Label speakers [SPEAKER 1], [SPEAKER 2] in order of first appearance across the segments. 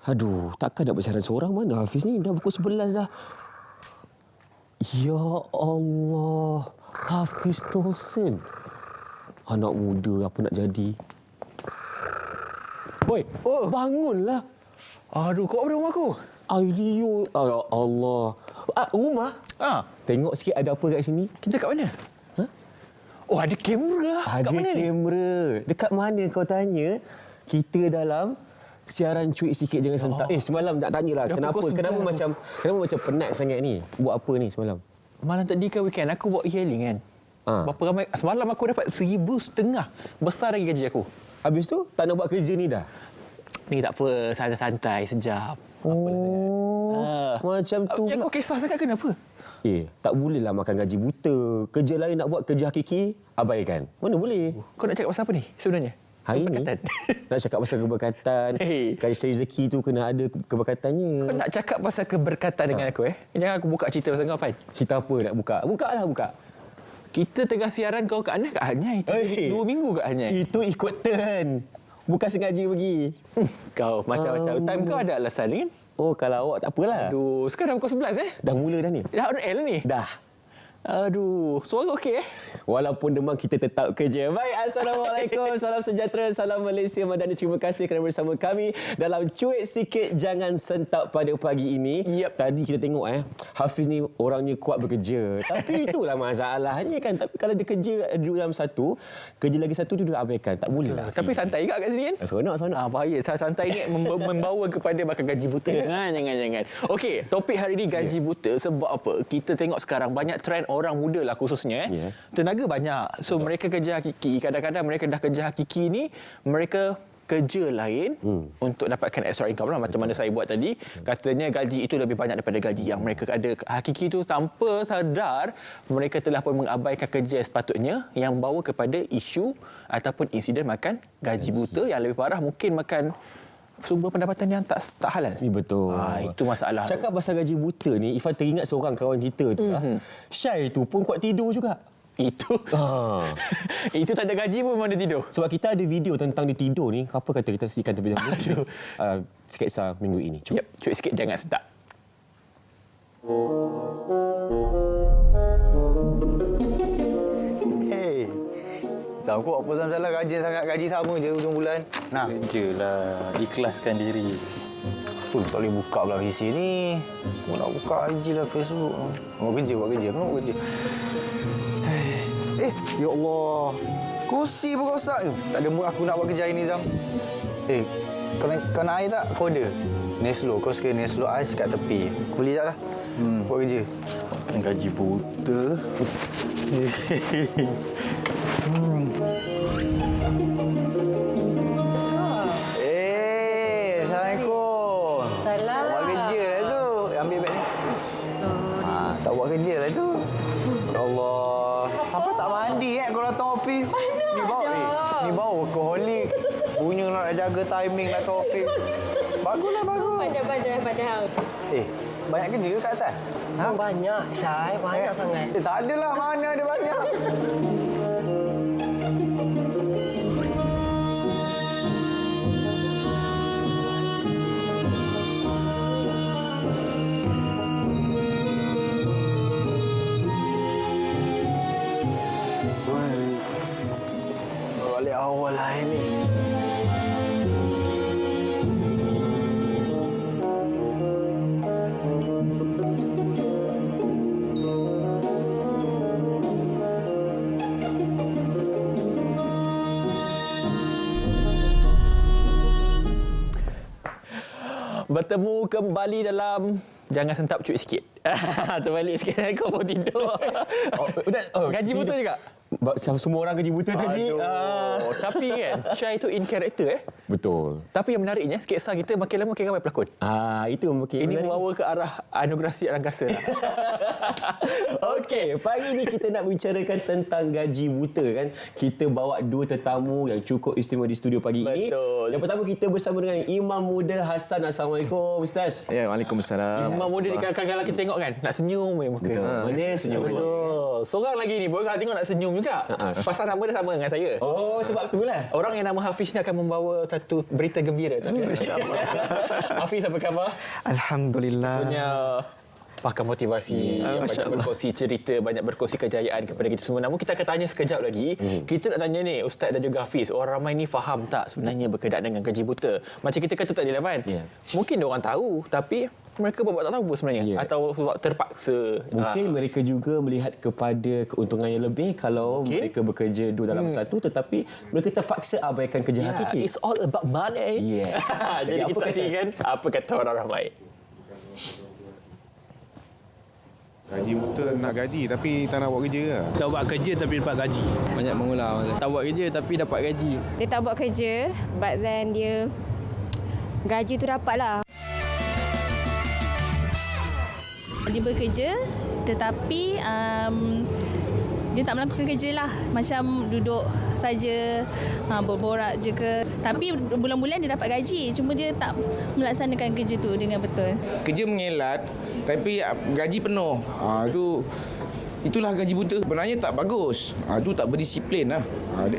[SPEAKER 1] Aduh, takkan nak bercakap seorang mana Hafiz ni? Dah pukul 11 dah. Ya Allah, Hafiz Tolson. Anak muda apa nak jadi? Boy, bangunlah.
[SPEAKER 2] Aduh, kau apa rumah aku?
[SPEAKER 1] Ailio, ya Allah. Rumah? Tengok sikit ada apa kat sini.
[SPEAKER 2] Kita kat mana?
[SPEAKER 1] Ha? Oh, ada kamera.
[SPEAKER 2] Kat mana ni?
[SPEAKER 1] Ada kamera. Dekat mana kau tanya? Kita dalam siaran Cuit Sikit Jangan Sentak. Semalam nak tanyalah kenapa macam penat sangat ni? Buat apa ni semalam?
[SPEAKER 2] Malam tadi kan weekend aku buat e-hailing kan. Berapa ramai? Semalam aku dapat 1,500. Besar lagi gaji aku.
[SPEAKER 1] Habis tu tak nak buat kerja ni dah?
[SPEAKER 2] Ni tak apa, santai-santai sejap.
[SPEAKER 1] Macam tu.
[SPEAKER 2] Yang kau kisah sangat kenapa?
[SPEAKER 1] Tak bolehlah makan gaji buta. Kerja lain nak buat kerja hakiki, abaikan. Mana boleh?
[SPEAKER 2] Kau nak cakap pasal apa ni sebenarnya?
[SPEAKER 1] Hari ni nak cakap pasal keberkatan. Kais rezeki tu kena ada keberkatannya.
[SPEAKER 2] Kau nak cakap pasal keberkatan dengan aku Jangan aku buka cerita pasal kau, Fan.
[SPEAKER 1] Cerita apa nak buka? Buka.
[SPEAKER 2] Kita tengah siaran kau kat Anai kat Anyai. 2 minggu kat Anyai.
[SPEAKER 1] Itu ikut turn. Bukan sengaja pergi.
[SPEAKER 2] Kau macam-macam. Time kau ada alasan kan?
[SPEAKER 1] Oh, kalau awak tak apalah.
[SPEAKER 2] Aduh, sekarang pukul 11
[SPEAKER 1] Dah mula dah ni?
[SPEAKER 2] Dah on L ni?
[SPEAKER 1] Dah.
[SPEAKER 2] Aduh, suara okey
[SPEAKER 1] Walaupun demam kita tetap kerja. Baik, Assalamualaikum, salam sejahtera, salam Malaysia Madani. Terima kasih kerana bersama kami dalam Cuit Sikit Jangan Sentak pada pagi ini. Tadi kita tengok Hafiz ni orangnya kuat bekerja. Tapi itulah masalahnya kan. Tapi kalau dia kerja dalam satu, kerja lagi satu tu dia abaikan. Tak boleh lah.
[SPEAKER 2] Tapi santai juga kat sini kan?
[SPEAKER 1] Seronok.
[SPEAKER 2] Bahaya. Santai ni membawa kepada makan gaji buta. Jangan. Okey, topik hari ni gaji buta. Sebab apa? Kita tengok sekarang banyak trend orang muda lah khususnya. Tenaga banyak. So mereka kerja hakiki. Kadang-kadang mereka dah kerja hakiki ni, mereka kerja lain untuk dapatkan extra income lah. Macam mana saya buat tadi. Katanya gaji itu lebih banyak daripada gaji yang mereka ada. Hakiki itu tanpa sadar, mereka telah pun mengabaikan kerja sepatutnya yang bawa kepada isu ataupun insiden makan gaji buta. Yang lebih parah mungkin makan sumber pendapatan yang tak halal.
[SPEAKER 1] Betul.
[SPEAKER 2] Itu masalah.
[SPEAKER 1] Cakap pasal gaji buta ni, Ifan teringat seorang kawan kita tu. Syai tu pun kuat tidur juga.
[SPEAKER 2] Itu itu tak ada gaji pun mana tidur.
[SPEAKER 1] Sebab kita ada video tentang dia tidur ni. Apa kata kita saksikan terlebih dahulu sketsa minggu ini.
[SPEAKER 2] Cuit sikit jangan sentak.
[SPEAKER 3] Sama kau apa salah gaji sama je hujung bulan. Nah, kerjalah, ikhlaskan diri. Tak boleh buka pula PC ni. Mau nak buka IG lah, Facebook. Buat kerja. Kenapa buat kerja? Ya Allah. Kursi pun rosak. Tak ada mood aku nak buat kerja hari ni, Zam. Kau nak air tak? Kau ada? Neslo. Kau suka Neslo ais kat tepi. Aku beli tak lah. Buat kerja. Gaji buta. Assalamualaikum.
[SPEAKER 4] Salam.
[SPEAKER 3] Buat kerja lah tu. Ambil beg ni. Tak buat kerja lah tu. Allah. Sampai tak mandi kau datang ofis. Ni bau workaholic. Punya nak jaga timing datang ofis. Baguslah.
[SPEAKER 4] Padahal.
[SPEAKER 3] Banyak kerja ke kat atas?
[SPEAKER 4] Banyak, Syai. Banyak sangat.
[SPEAKER 3] Tak adalah, mana ada banyak. Balik awal lah ini.
[SPEAKER 2] Bertemu kembali dalam Jangan Sentap Cuit Sikit. Terbalik sikit kau mau tidur. Gaji buta juga?
[SPEAKER 1] Semua orang gaji buta tadi.
[SPEAKER 2] Tapi kan Syai itu in character
[SPEAKER 1] Betul.
[SPEAKER 2] Tapi yang menariknya sketsa kita makin lama makin ramai pelakon.
[SPEAKER 1] Itu makin
[SPEAKER 2] ini membawa ke arah anugerah siar angkasa.
[SPEAKER 1] Okey, pagi ni kita nak bicarakan tentang gaji buta kan. Kita bawa dua tetamu yang cukup istimewa di studio pagi ini. Yang pertama kita bersama dengan Imam Muda Hassan. Assalamualaikum Ustaz.
[SPEAKER 5] Ya, Waalaikumsalam.
[SPEAKER 2] Imam Muda ni kadang-kadang kita tengok kan nak senyum muka.
[SPEAKER 1] Mana senyum.
[SPEAKER 2] Betul. Seorang lagi ni boleh tengok nak senyum juga. Pasal nama dia sama dengan saya.
[SPEAKER 1] Oh, sebab itulah.
[SPEAKER 2] Orang yang nama Hafiz ni akan membawa satu berita gembira. Hafiz, apa khabar?
[SPEAKER 3] Alhamdulillah.
[SPEAKER 2] Punya pakar motivasi, yang banyak berkongsi cerita, banyak berkongsi kejayaan kepada kita semua. Namun kita akan tanya sekejap lagi. Kita nak tanya ni, Ustaz dan juga Hafiz, orang ramai ni faham tak sebenarnya berkenaan dengan gaji buta? Macam kita kata tadi lah, Wan. Mungkin orang tahu, tapi mereka buat tak tahu pun sebenarnya. Atau sebab terpaksa.
[SPEAKER 1] Mungkin mereka juga melihat kepada keuntungan yang lebih kalau mereka bekerja dua dalam satu, tetapi mereka terpaksa abaikan kerja hakiki.
[SPEAKER 2] It's all about money. Jadi kita saksikan apa kata orang ramai.
[SPEAKER 5] Gaji buta nak gaji tapi tak nak buat kerja lah.
[SPEAKER 6] Tak buat kerja tapi dapat gaji. Banyak mengular. Tak buat kerja tapi dapat gaji.
[SPEAKER 7] Dia tak buat kerja, but then dia gaji tu dapat lah.
[SPEAKER 8] Dia bekerja tetapi dia tak melakukan kerja lah. Macam duduk saja, berborak je ke. Tapi bulan-bulan dia dapat gaji. Cuma dia tak melaksanakan kerja tu dengan betul.
[SPEAKER 6] Kerja mengelat tapi gaji penuh. Itulah gaji buta. Sebenarnya tak bagus. Itu tak berdisiplin lah.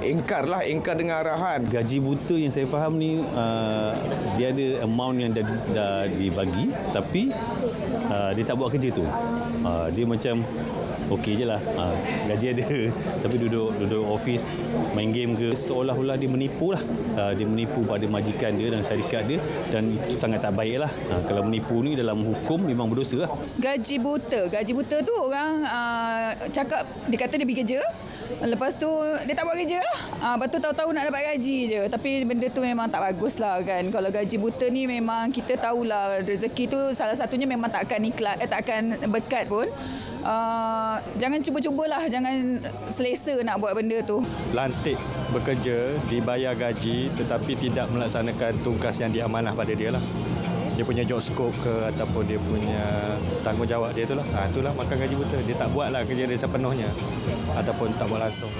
[SPEAKER 6] Engkar dengan arahan.
[SPEAKER 9] Gaji buta yang saya faham ni dia ada amount yang dah dibagi tapi dia tak buat kerja tu. Dia macam okey je lah, gaji ada tapi duduk office main game ke, seolah-olah dia menipu lah. Dia menipu pada majikan dia dan syarikat dia, dan itu sangat tak baik lah. Kalau menipu ni dalam hukum memang berdosa lah.
[SPEAKER 8] Gaji buta tu orang cakap, dia kata dia pergi kerja, lepas tu dia tak buat kerja, lepas tu tahu-tahu nak dapat gaji je. Tapi benda tu memang tak bagus lah kan. Kalau gaji buta ni memang kita tahulah rezeki tu salah satunya memang tak akan tak akan berkat pun. Jangan cuba-cubalah, jangan selesa nak buat benda tu.
[SPEAKER 9] Lantik bekerja, dibayar gaji tetapi tidak melaksanakan tugas yang diamanah pada dia lah. Dia punya job scope ke ataupun dia punya tanggungjawab dia itulah. Itulah makan gaji buta. Dia tak buatlah kerja dia sepenuhnya ataupun tak buat langsung.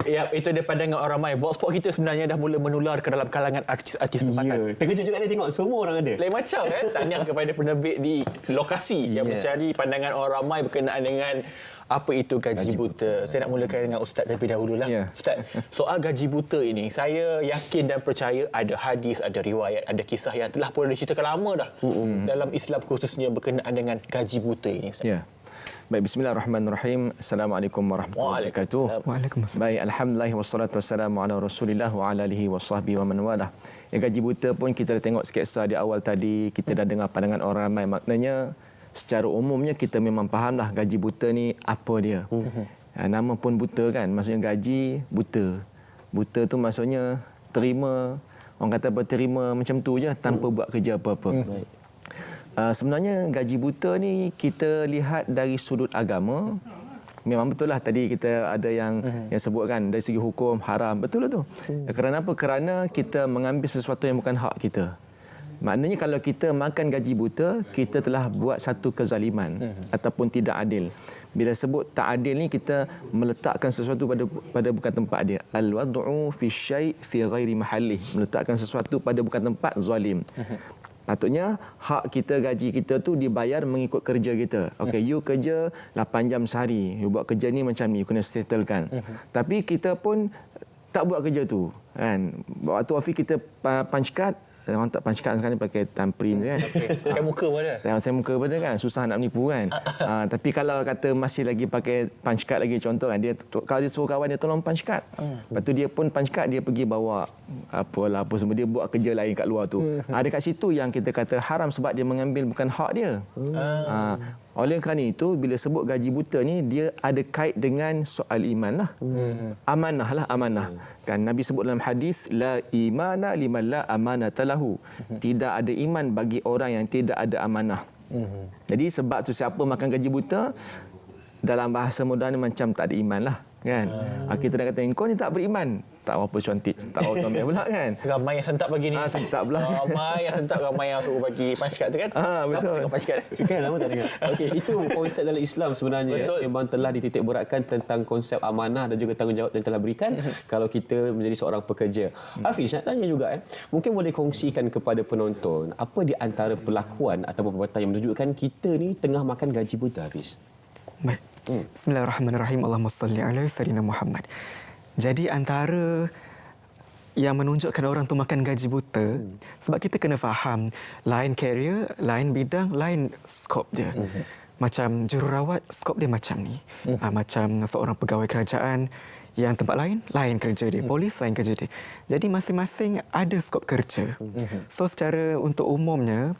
[SPEAKER 2] Ya, itu dia pandangan orang ramai. Vox Pop kita sebenarnya dah mula menular ke dalam kalangan artis-artis tempatan.
[SPEAKER 1] Terkejut juga dia tengok semua orang ada.
[SPEAKER 2] Lain macam kan? Tanya kepada penerbit di lokasi yang mencari pandangan orang ramai berkenaan dengan apa itu gaji buta. Saya nak mulakan dengan Ustaz terlebih dahululah. Ustaz, soal gaji buta ini, saya yakin dan percaya ada hadis, ada riwayat, ada kisah yang telah pun diceritakan lama dah dalam Islam khususnya berkenaan dengan gaji buta ini.
[SPEAKER 3] Ya. Baik, bismillahirrahmanirrahim. Assalamualaikum warahmatullahi wabarakatuh.
[SPEAKER 2] Waalaikumsalam.
[SPEAKER 3] Baik, alhamdulillah wassalatu wassalamu ala Rasulillah wa ala alihi wasahbihi wa man walah. Gaji buta pun kita dah tengok sketsa di awal tadi, kita dah dengar pandangan orang ramai. Maknanya secara umumnya kita memang fahamlah gaji buta ni apa dia. Nama pun buta kan, maksudnya gaji buta. Buta tu maksudnya terima, orang kata berterima macam tu je tanpa buat kerja apa-apa. Sebenarnya gaji buta ni kita lihat dari sudut agama. Memang betul lah tadi kita ada yang sebutkan dari segi hukum haram. Betul lah tu. Kerana apa? Kerana kita mengambil sesuatu yang bukan hak kita. Maknanya kalau kita makan gaji buta, kita telah buat satu kezaliman ataupun tidak adil. Bila sebut tak adil ni, kita meletakkan sesuatu pada bukan tempat dia. Al-wad'u fi syai' fi ghairi mahallih. Meletakkan sesuatu pada bukan tempat, zalim. Patutnya hak kita, gaji kita tu dibayar mengikut kerja kita. Okey, you kerja 8 jam sehari. You buat kerja ni macam ni, you kena settlekan. Tapi kita pun tak buat kerja tu. Kan? Waktu office kita punch card, orang tak punch card sekarang ni pakai thumbprint je kan.
[SPEAKER 2] Pakai muka pun ada.
[SPEAKER 3] Saya muka pada kan, susah nak menipu kan. Tapi kalau kata masih lagi pakai punch card lagi, contoh kan, dia kalau dia suruh kawan dia tolong punch card. Lepas tu dia pun punch card, dia pergi bawa apa semua, dia buat kerja lain kat luar tu. Dekat situ yang kita kata haram sebab dia mengambil bukan hak dia. Oleh kerana itu, bila sebut gaji buta ni, dia ada kait dengan soal iman lah. Amanah lah, amanah. Kan Nabi sebut dalam hadis, la imana liman la amanata lahu. Tidak ada iman bagi orang yang tidak ada amanah. Jadi sebab tu siapa makan gaji buta, dalam bahasa mudah ni macam tak ada iman lah. Kan? Kita dah kata, kau ni tak beriman. Tak apa cantik, tak apa tambah pula kan.
[SPEAKER 2] Ramai yang sentak pagi ni.
[SPEAKER 3] Sentak pula.
[SPEAKER 2] Ramai yang sentak, ramai yang suruh bagi punch card tu kan.
[SPEAKER 3] Betul.
[SPEAKER 2] Lama punch card.
[SPEAKER 1] Kan lama tak dengar. Okey, itu konsep dalam Islam sebenarnya. Memang telah dititik beratkan tentang konsep amanah dan juga tanggungjawab yang telah berikan kalau kita menjadi seorang pekerja. Hafiz, nak tanya juga mungkin boleh kongsikan kepada penonton apa di antara perlakuan atau perbuatan yang menunjukkan kita ni tengah makan gaji buta, Hafiz?
[SPEAKER 10] Baik. Bismillahirrahmanirrahim. Allahumma salli ala sayyidina Muhammad. Jadi antara yang menunjukkan orang tu makan gaji buta, sebab kita kena faham lain career, lain bidang, lain skop dia. Macam jururawat, skop dia macam ni. Macam seorang pegawai kerajaan yang tempat lain, lain kerja dia. Polis, lain kerja dia. Jadi masing-masing ada skop kerja. So secara untuk umumnya,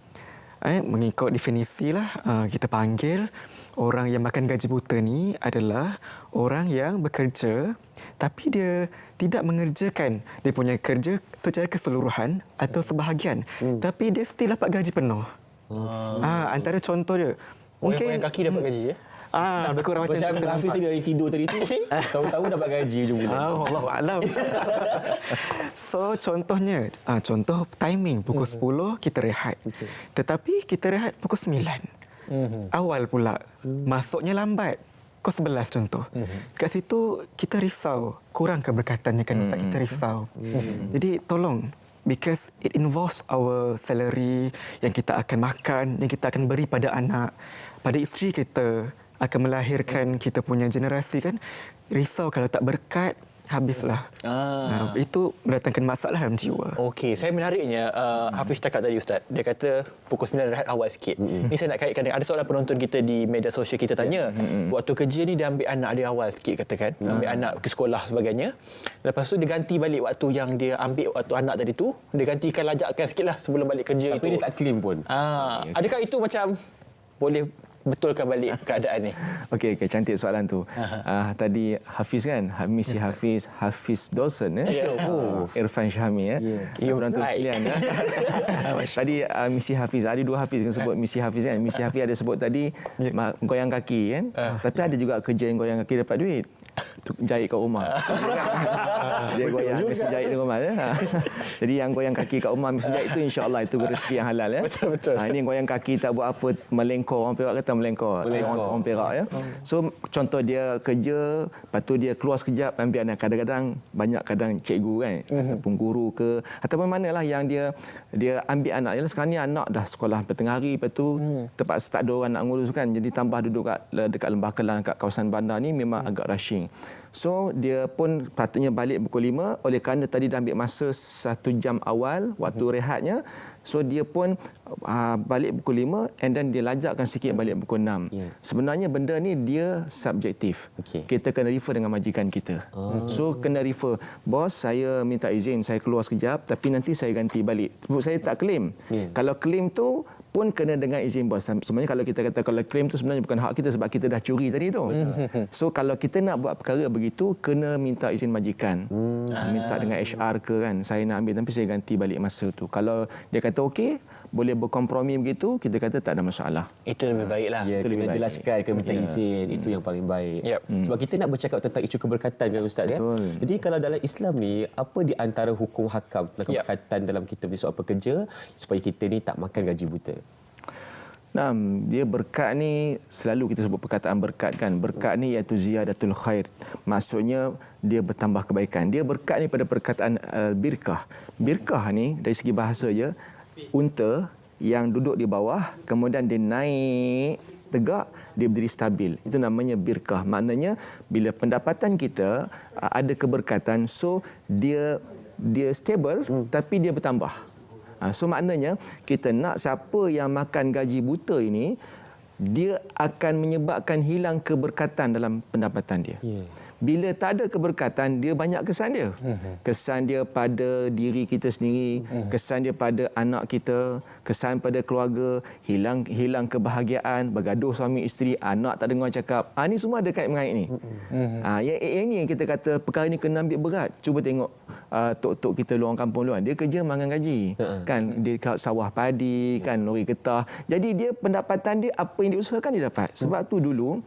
[SPEAKER 10] mengikut definisi lah, kita panggil orang yang makan gaji buta ni adalah orang yang bekerja tapi dia tidak mengerjakan dia punya kerja secara keseluruhan atau sebahagian, tapi dia still dapat gaji penuh. Antara contoh dia,
[SPEAKER 2] mungkin kaki dapat gaji ya.
[SPEAKER 10] Lebih kurang macam tu.
[SPEAKER 1] Hafiz tadi dari tidur tadi tu, tahu-tahu dapat gaji juga.
[SPEAKER 10] Allahu a'lam. So contohnya, contoh timing pukul 10 kita rehat. Tetapi kita rehat pukul 9. Awal pula. Masuknya lambat. Pukul 11 contoh. Kat situ kita risau. Kurang keberkatannya kan Ustaz, kita risau. Jadi tolong, because it involves our salary yang kita akan makan, yang kita akan beri pada anak, pada isteri kita, akan melahirkan kita punya generasi kan. Risau kalau tak berkat, habislah. Itu mendatangkan masalah dalam jiwa.
[SPEAKER 2] Okey, saya menariknya Hafiz cakap tadi Ustaz. Dia kata pukul 9 rehat awal sikit. Ni saya nak kaitkan dengan ada seorang penonton kita di media sosial kita tanya, waktu kerja ni dia ambil anak dia awal sikit katakan, ambil anak ke sekolah sebagainya. Lepas tu dia ganti balik waktu yang dia ambil waktu anak tadi tu, dia gantikan lajakkan sikitlah sebelum balik kerja.
[SPEAKER 1] Tapi dia tak claim pun.
[SPEAKER 2] Adakah itu macam boleh betulkan balik keadaan ni?
[SPEAKER 3] Okey, cantik soalan tu. Tadi Hafiz kan, Misi Hafiz Dawson Irfan Syahmi penonton sekalian. Tadi Misi Hafiz, ada dua Hafiz yang sebut Misi Hafiz kan. Misi Hafiz ada sebut tadi goyang kaki kan. Tapi ada juga kerja yang goyang kaki dapat duit. Jahit kat rumah. Dia goyang mesti jahit di rumah. Jadi yang goyang kaki kat rumah mesti jahit itu, insya-Allah itu rezeki yang halal ya.
[SPEAKER 2] Betul.
[SPEAKER 3] Ini goyang kaki tak buat apa, melengkor, orang Perak kata melengkor. Orang Perak ya. So contoh dia kerja, lepas tu dia keluar sekejap ambil anak. Kadang-kadang banyak cikgu kan, ataupun guru ke ataupun manalah yang dia ambil anak. Yalah sekarang ni anak dah sekolah petengah hari, lepas tu terpaksa tak ada orang nak ngurus kan. Jadi tambah duduk dekat Lembah Kelang, kat kawasan bandar ni memang agak rushing. So dia pun patutnya balik pukul 5, oleh kerana tadi dah ambil masa 1 jam awal waktu rehatnya. So dia pun balik pukul 5 and then dia lajakkan sikit balik pukul 6. Sebenarnya benda ni dia subjektif. Kita kena refer dengan majikan kita. So kena refer, bos saya minta izin saya keluar sekejap tapi nanti saya ganti balik. Sebab saya tak claim. Kalau claim tu pun kena dengan izin bos. Sebenarnya kalau kita kata kalau claim tu sebenarnya bukan hak kita sebab kita dah curi tadi tu. So kalau kita nak buat perkara begitu kena minta izin majikan. Minta dengan HR ke kan, saya nak ambil tapi saya ganti balik masa tu. Kalau dia kata okey, boleh berkompromi begitu, kita kata tak ada masalah.
[SPEAKER 2] Itu lebih baiklah.
[SPEAKER 1] Ya, kena jelaskan, kena minta izin. Itu yang paling baik. Sebab kita nak bercakap tentang isu keberkatan kan Ustaz kan. Jadi kalau dalam Islam ni, apa di antara hukum hakam tentang keberkatan dalam kita beri soal pekerja supaya kita ni tak makan gaji buta?
[SPEAKER 3] Nah, dia berkat ni selalu kita sebut perkataan berkat kan. Berkat ni iaitu ziyadatul khair. Maksudnya dia bertambah kebaikan. Dia berkat ni pada perkataan birkah. Birkah ni dari segi bahasa je, unta yang duduk di bawah kemudian dia naik tegak, dia berdiri stabil. Itu namanya birkah. Maknanya bila pendapatan kita ada keberkatan, so dia stable tapi dia bertambah. So maknanya kita nak siapa yang makan gaji buta ini, dia akan menyebabkan hilang keberkatan dalam pendapatan dia. Bila tak ada keberkatan, dia banyak kesan dia. Kesan dia pada diri kita sendiri, kesan dia pada anak kita, kesan pada keluarga, hilang kebahagiaan, bergaduh suami isteri, anak tak dengar cakap. Ini semua ada kait mengait ni. Yang ni yang kita kata perkara ni kena ambil berat. Cuba tengok tok-tok kita luar kampung luar, dia kerja makan gaji. Kan dia kat sawah padi, kan lori getah. Jadi dia pendapatan dia apa yang dia usahakan dia dapat. Sebab tu dulu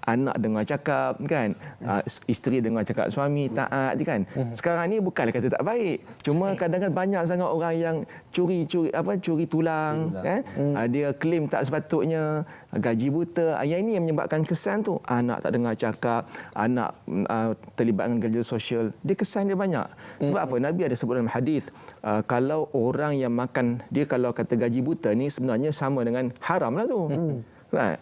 [SPEAKER 3] anak dengar cakap kan, isteri dengar cakap suami, taat je kan. Sekarang ni bukanlah kata tak baik, cuma kadang-kadang banyak sangat orang yang curi tulang kan. Dia claim tak sepatutnya, gaji buta. Yang ini yang menyebabkan kesan tu, anak tak dengar cakap, anak terlibat dengan kerja sosial, dia kesan dia banyak. Sebab apa? Nabi ada sebut dalam hadis, kalau orang yang makan, dia kalau kata gaji buta ni sebenarnya sama dengan haram lah tu.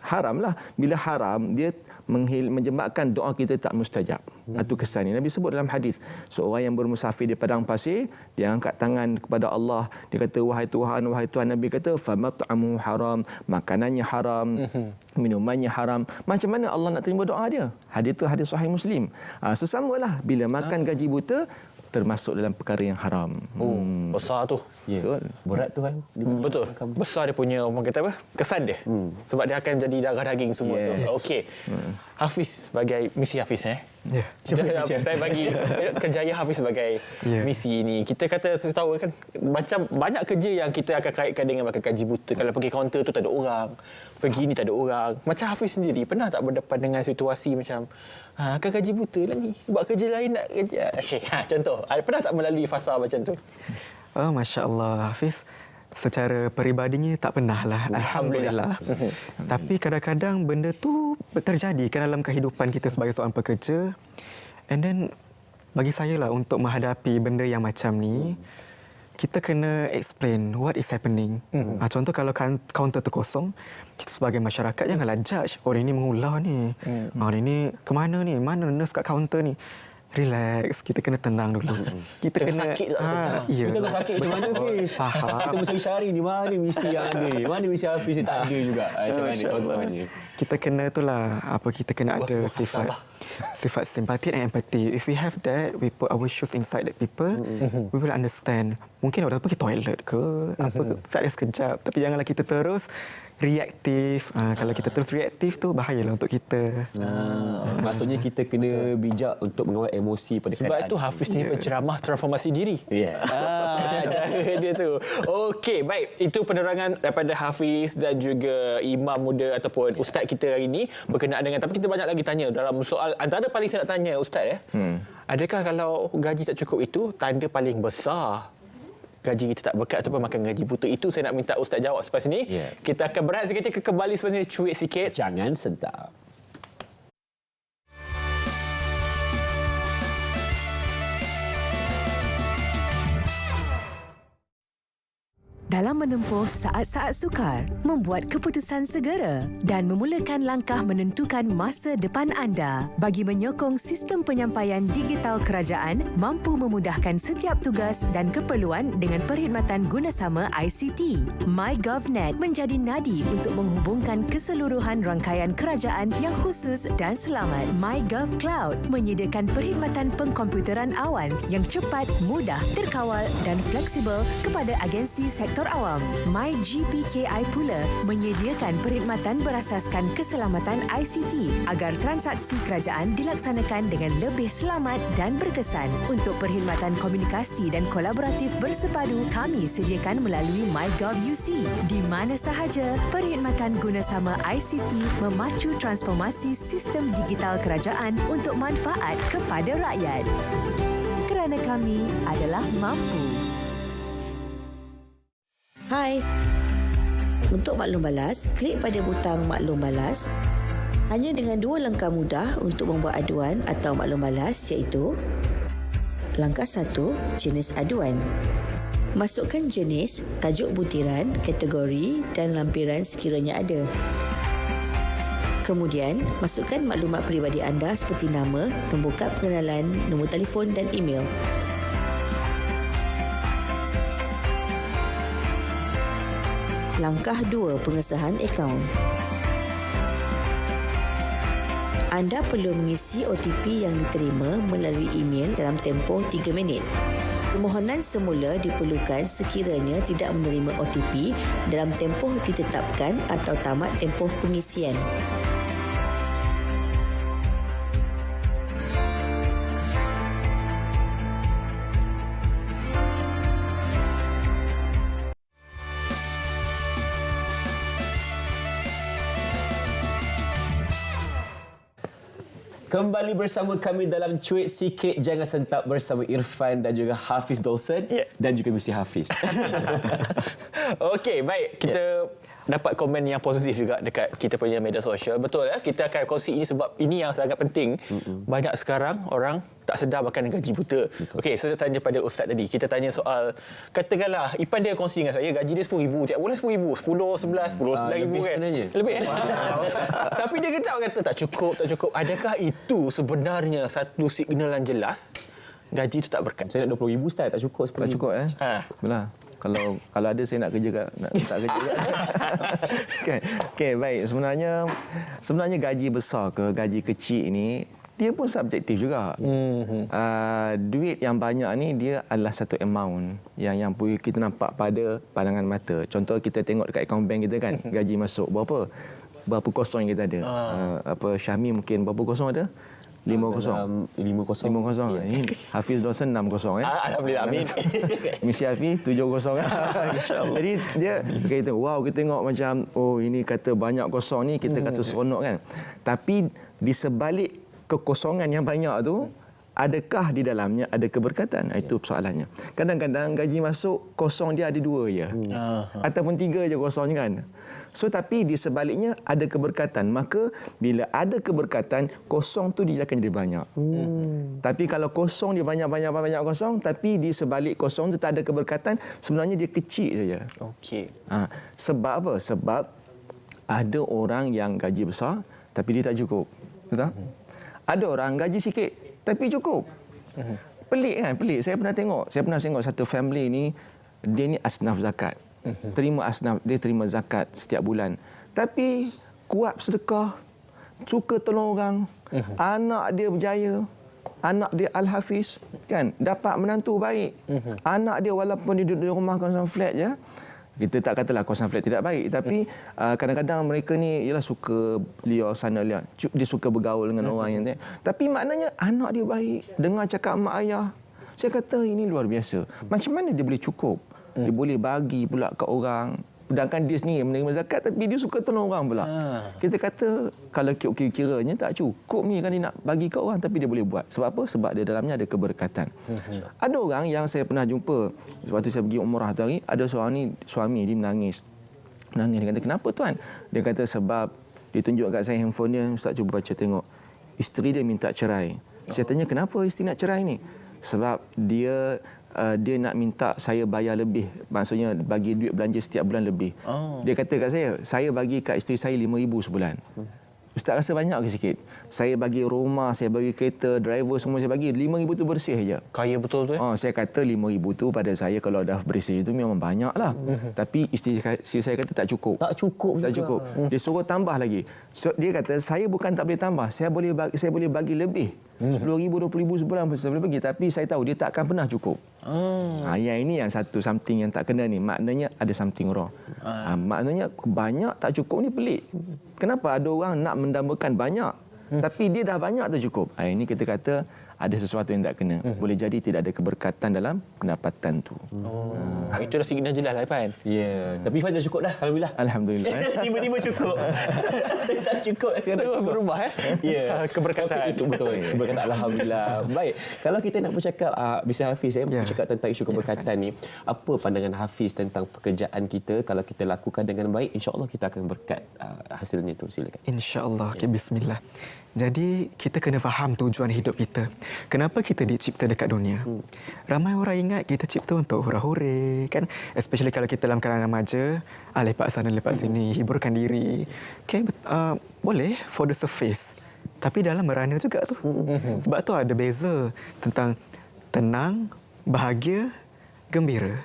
[SPEAKER 11] Haramlah. Bila haram, dia menyebabkan doa kita tak mustajab. Itu kesan ni. Nabi sebut dalam hadis, seorang yang bermusafir di padang pasir, dia angkat tangan kepada Allah, dia kata, wahai Tuhan, wahai Tuhan. Nabi kata, famat'amu haram, makanannya haram, minumannya haram. Macam mana Allah nak terima doa dia? Hadis itu hadis sahih Muslim. Sesamalah bila makan gaji buta, termasuk dalam perkara yang haram.
[SPEAKER 2] Besar tu.
[SPEAKER 1] Betul. Berat tu kan.
[SPEAKER 2] Betul. Besar dia punya, orang kata apa? Kesan dia. Sebab dia akan jadi darah daging semua tu. Okey. Hafiz sebagai misi Hafiz saya bagi kerjaya Hafiz sebagai misi ini. Kita kata tahu kan, macam banyak kerja yang kita akan kaitkan dengan makan gaji buta. Kalau pergi kaunter tu tak ada orang, pergi ni tak ada orang. Macam Hafiz sendiri pernah tak berdepan dengan situasi macam akan gaji buta lah ni, buat kerja lain nak kerja contoh, pernah tak melalui fasa macam tu?
[SPEAKER 10] Masya Allah, Hafiz, secara peribadinya tak pernah lah, Alhamdulillah. Tapi kadang-kadang benda tu terjadi kan dalam kehidupan kita sebagai seorang pekerja. And then bagi saya lah, untuk menghadapi benda yang macam ni, kita kena explain what is happening. Contoh kalau kaunter tu kosong, kita sebagai masyarakat janganlah judge, orang ini mengular ni, orang ini kemana ni, mana nurse kat kaunter ni. Relax, kita kena tenang dulu. Kita kena
[SPEAKER 1] sakit tak? Kita kena sakit macam mana, Hafiz? Kita mesti cari ni mana misi yang ada ni, mana misi Hafiz yang tak ada juga. Macam mana contohnya?
[SPEAKER 10] Kita kena itulah, kita kena ada sifat simpati dan empathy. If we have that, we put our shoes inside the people, we will understand. Mungkin orang pergi toilet ke, apa ke, tak ada sekejap. Tapi janganlah kita terus reaktif. Kalau kita terus reaktif tu bahayalah untuk kita.
[SPEAKER 1] Maksudnya kita kena bijak untuk mengawal emosi pada
[SPEAKER 2] keadaan. Sebab itu Hafiz ni penceramah transformasi diri. Cara dia tu. Okey, baik. Itu penerangan daripada Hafiz dan juga imam muda ataupun ustaz kita hari ini berkenaan dengan, tapi kita banyak lagi tanya dalam soal. Antara paling saya nak tanya ustaz adakah kalau gaji tak cukup itu tanda paling besar gaji kita tak berkat ataupun makan gaji buta? Itu saya nak minta ustaz jawab selepas ini. Kita akan berehat seketika, kembali selepas ini. Cuit sikit,
[SPEAKER 1] jangan sentap.
[SPEAKER 12] Dalam menempuh saat-saat sukar, membuat keputusan segera dan memulakan langkah menentukan masa depan anda. Bagi menyokong sistem penyampaian digital kerajaan mampu memudahkan setiap tugas dan keperluan dengan perkhidmatan gunasama ICT. MyGovNet menjadi nadi untuk menghubungkan keseluruhan rangkaian kerajaan yang khusus dan selamat. MyGov Cloud menyediakan perkhidmatan pengkomputeran awan yang cepat, mudah, terkawal dan fleksibel kepada agensi sektor awam. MyGPKI pula menyediakan perkhidmatan berasaskan keselamatan ICT agar transaksi kerajaan dilaksanakan dengan lebih selamat dan berkesan. Untuk perkhidmatan komunikasi dan kolaboratif bersepadu, kami sediakan melalui MyGov UC. Di mana sahaja, perkhidmatan gunasama ICT memacu transformasi sistem digital kerajaan untuk manfaat kepada rakyat. Kerana kami adalah mampu.
[SPEAKER 13] Hai. Untuk maklum balas, klik pada butang maklum balas. Hanya dengan 2 langkah mudah untuk membuat aduan atau maklum balas, iaitu langkah 1, jenis aduan. Masukkan jenis, tajuk butiran, kategori dan lampiran sekiranya ada. Kemudian, masukkan maklumat peribadi anda seperti nama, nombor kad pengenalan, nombor telefon dan email. Langkah 2, pengesahan akaun. Anda perlu mengisi OTP yang diterima melalui email dalam tempoh 3 minit. Permohonan semula diperlukan sekiranya tidak menerima OTP dalam tempoh ditetapkan atau tamat tempoh pengisian.
[SPEAKER 1] Kembali bersama kami dalam Cuit Sikit Jangan Sentap bersama Irfan dan juga Hafiz Dawson dan juga Mr. Hafiz.
[SPEAKER 2] Okey, baik. Kita dapat komen yang positif juga dekat kita punya media sosial. Betul ya, kita akan kongsi ini sebab ini yang sangat penting. Banyak sekarang orang tak sedar makan gaji buta. Okey, saya tanya pada ustaz tadi. Kita tanya soal, katakanlah Ipan dia kongsi dengan saya gaji dia RM10,000, tiap bulan RM10,000, 10, 11, 10, RM9,000 kan. Lebih kan? Tapi dia kata tak cukup. Adakah itu sebenarnya satu signalan jelas gaji itu tak berkat?
[SPEAKER 1] Saya nak RM20,000 Ustaz, tak cukup.
[SPEAKER 11] Tak cukup Belah. Kalau ada saya nak kerja nak tak kerja. Okey, baik. Sebenarnya gaji besar ke gaji kecil ni dia pun subjektif juga. Duit yang banyak ni dia adalah satu amount yang kita nampak pada pandangan mata. Contoh kita tengok dekat akaun bank kita kan, gaji masuk berapa kosong yang kita ada. Syahmi mungkin berapa kosong ada? 5-0. Ini Hafiz Dawson 6-0
[SPEAKER 2] Alhamdulillah, amin.
[SPEAKER 11] Misi Hafiz 7-0 Jadi dia kita tengok macam ini kata banyak kosong ni, kita kata seronok kan. Tapi di sebalik kekosongan yang banyak tu, adakah di dalamnya ada keberkatan? Itu persoalannya. Kadang-kadang gaji masuk kosong dia ada 2 je. Ataupun 3 je kosongnya kan. So tapi di sebaliknya ada keberkatan. Maka bila ada keberkatan, kosong tu dia akan jadi banyak. Tapi kalau kosong dia banyak kosong, tapi di sebalik kosong tu tak ada keberkatan, sebenarnya dia kecil saja.
[SPEAKER 2] Okey.
[SPEAKER 11] Sebab apa? Sebab ada orang yang gaji besar tapi dia tak cukup. Betul? Ada orang gaji sikit tapi cukup. Pelik kan? Pelik. Saya pernah tengok satu family ni, dia ni asnaf zakat. Dia terima zakat setiap bulan. Tapi kuat sedekah, suka tolong orang. Anak dia berjaya. Anak dia Al-Hafiz kan, dapat menantu baik. Anak dia walaupun dia duduk di rumah kawasan flat je. Kita tak katalah kawasan flat tidak baik, tapi kadang-kadang mereka ni ialah suka liar sana liar. Dia suka bergaul dengan orang yang tapi maknanya anak dia baik, dengar cakap mak ayah. Saya kata ini luar biasa. Macam mana dia boleh cukup? Dia boleh bagi pula ke orang. Sedangkan dia sendiri menerima zakat tapi dia suka tolong orang pula. Kita kata kalau kira-kiranya tak cukup ni kan dia nak bagi ke orang, tapi dia boleh buat. Sebab apa? Sebab dia dalamnya ada keberkatan. Ada orang yang saya pernah jumpa waktu saya pergi umrah tadi, ada seorang ni suami dia menangis. Dia kata, "Kenapa tuan?" Dia kata sebab dia tunjuk kat saya handphone dia, "Ustaz cuba baca tengok. Isteri dia minta cerai." Saya tanya, "Kenapa isteri nak cerai ni?" Sebab dia nak minta saya bayar lebih, maksudnya bagi duit belanja setiap bulan lebih. Dia kata kat saya bagi kat isteri saya RM5,000 sebulan. Ustaz rasa banyak ke sikit? Saya bagi rumah, saya bagi kereta, driver semua saya bagi. RM5,000 tu bersih je.
[SPEAKER 2] Kaya betul tu
[SPEAKER 11] saya kata RM5,000 tu pada saya kalau dah bersih itu memang banyak lah. Tapi isteri saya kata tak cukup. Tak cukup. Dia suruh tambah lagi. So, dia kata saya bukan tak boleh tambah, saya boleh bagi lebih. RM10,000, RM20,000 sebulan saya boleh bagi, tapi saya tahu dia tak akan pernah cukup. Yang ini yang satu something yang tak kena ni, maknanya ada something wrong. Maknanya banyak tak cukup ni pelik. Kenapa ada orang nak mendambakan banyak tapi dia dah banyak tak cukup? Ini kita kata ada sesuatu yang tak kena. Boleh jadi tidak ada keberkatan dalam pendapatan tu.
[SPEAKER 2] Itu dah signal jelas lah Ipan.
[SPEAKER 1] Ya, tapi Ipan dah cukup dah, alhamdulillah.
[SPEAKER 11] Alhamdulillah.
[SPEAKER 1] Tiba-tiba cukup. Tak cukup sekarang cukup.
[SPEAKER 2] Berubah
[SPEAKER 1] Ya,
[SPEAKER 2] keberkatan.
[SPEAKER 1] Itu betul. Keberkatan alhamdulillah. Baik, kalau kita nak bercakap Mr. Hafiz bercakap tentang isu keberkatan ni, apa pandangan Hafiz tentang pekerjaan kita? Kalau kita lakukan dengan baik, insya-Allah kita akan berkat hasilnya tu. Silakan.
[SPEAKER 10] Insya-Allah. Okay, bismillah. Jadi kita kena faham tujuan hidup kita. Kenapa kita dicipta dekat dunia? Ramai orang ingat kita cipta untuk hura-hura kan, especially kalau kita dalam keadaan remaja, lepak sana lepak sini, hiburkan diri. Okay, boleh for the surface. Tapi dalam merana juga tu. Sebab tu ada beza tentang tenang, bahagia, gembira.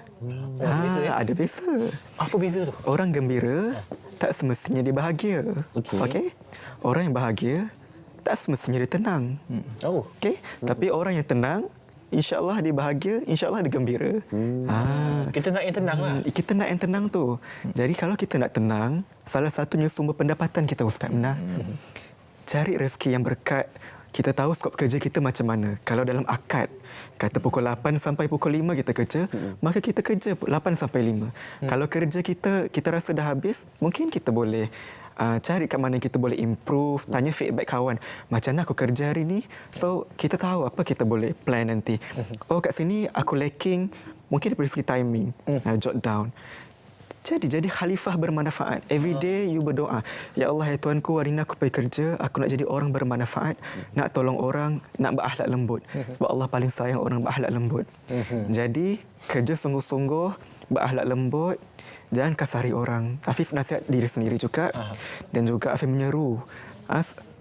[SPEAKER 10] Ada beza.
[SPEAKER 2] Apa beza tu?
[SPEAKER 10] Orang gembira tak semestinya dia bahagia. Okey. Orang yang bahagia tak semestinya dia tenang. Okey. Tapi orang yang tenang, insya-Allah dia bahagia, insya-Allah dia gembira.
[SPEAKER 2] Kita nak yang tenang lah.
[SPEAKER 10] Kita nak yang tenang tu. Jadi kalau kita nak tenang, salah satunya sumber pendapatan kita, Ustaz Minah. Cari rezeki yang berkat. Kita tahu skop kerja kita macam mana. Kalau dalam akad, kata pukul 8 sampai pukul 5 kita kerja, maka kita kerja 8 sampai 5. Kalau kerja kita rasa dah habis, mungkin kita boleh cari kat mana kita boleh improve, tanya feedback kawan. Macam mana aku kerja hari ni? So, kita tahu apa kita boleh plan nanti. Kat sini aku lacking, mungkin dari segi timing. Jot down. Jadi khalifah bermanfaat. Every day you berdoa, ya Allah, ya Tuanku, hari ini aku pergi kerja, aku nak jadi orang bermanfaat, nak tolong orang, nak berakhlak lembut. Sebab Allah paling sayang orang berakhlak lembut. Jadi kerja sungguh-sungguh, berakhlak lembut, jangan kasari orang. Hafiz nasihat diri sendiri juga, dan juga Hafiz menyeru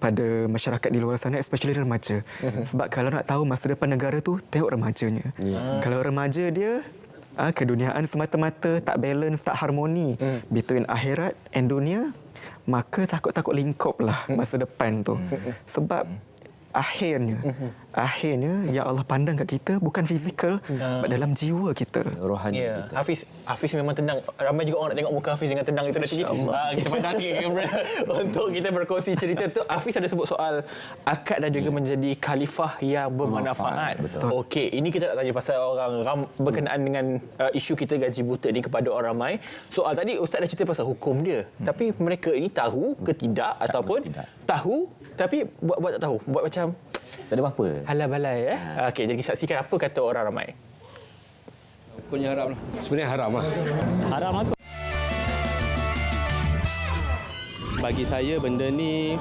[SPEAKER 10] pada masyarakat di luar sana, especially remaja. Sebab kalau nak tahu masa depan negara tu, tengok remajanya. Kalau remaja dia keduniaan semata-mata, tak balance, tak harmoni between akhirat and dunia, maka takut-takut lingkup lah masa depan tu. Sebab akhirnya yang Allah pandang kat kita bukan fizikal, dalam jiwa kita,
[SPEAKER 1] rohani kita.
[SPEAKER 2] Hafiz memang tenang. Ramai juga orang nak tengok muka Hafiz dengan tenang itu nanti. Kita pandang sikit untuk kita berkongsi cerita tu. Hafiz ada sebut soal akad dan juga menjadi khalifah yang bermanfaat. Okey, ini kita nak tanya pasal orang berkenaan dengan isu kita gaji buta ni kepada orang ramai. Soal tadi Ustaz dah cerita pasal hukum dia. Tapi mereka ini tahu ke tidak ataupun tahu tapi buat tak tahu. Buat macam
[SPEAKER 1] tak ada apa-apa.
[SPEAKER 2] Halal balai Okey, jadi saksikan apa kata orang ramai.
[SPEAKER 14] Hukumnya haram lah. Sebenarnya haram lah.
[SPEAKER 15] Haram aku. Bagi saya benda ni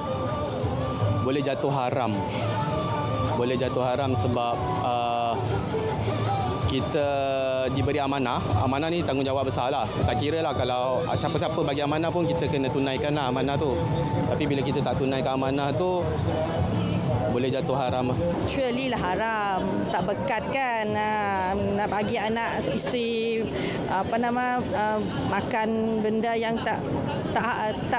[SPEAKER 15] boleh jatuh haram. Boleh jatuh haram sebab kita diberi amanah. Amanah ni tanggungjawab besar lah. Tak kira lah kalau siapa-siapa bagi amanah pun kita kena tunaikan lah amanah tu. Tapi bila kita tak tunaikan amanah tu, boleh jatuh haram.
[SPEAKER 16] Surely lah haram. Tak berkat kan. Nak bagi anak isteri makan benda yang tak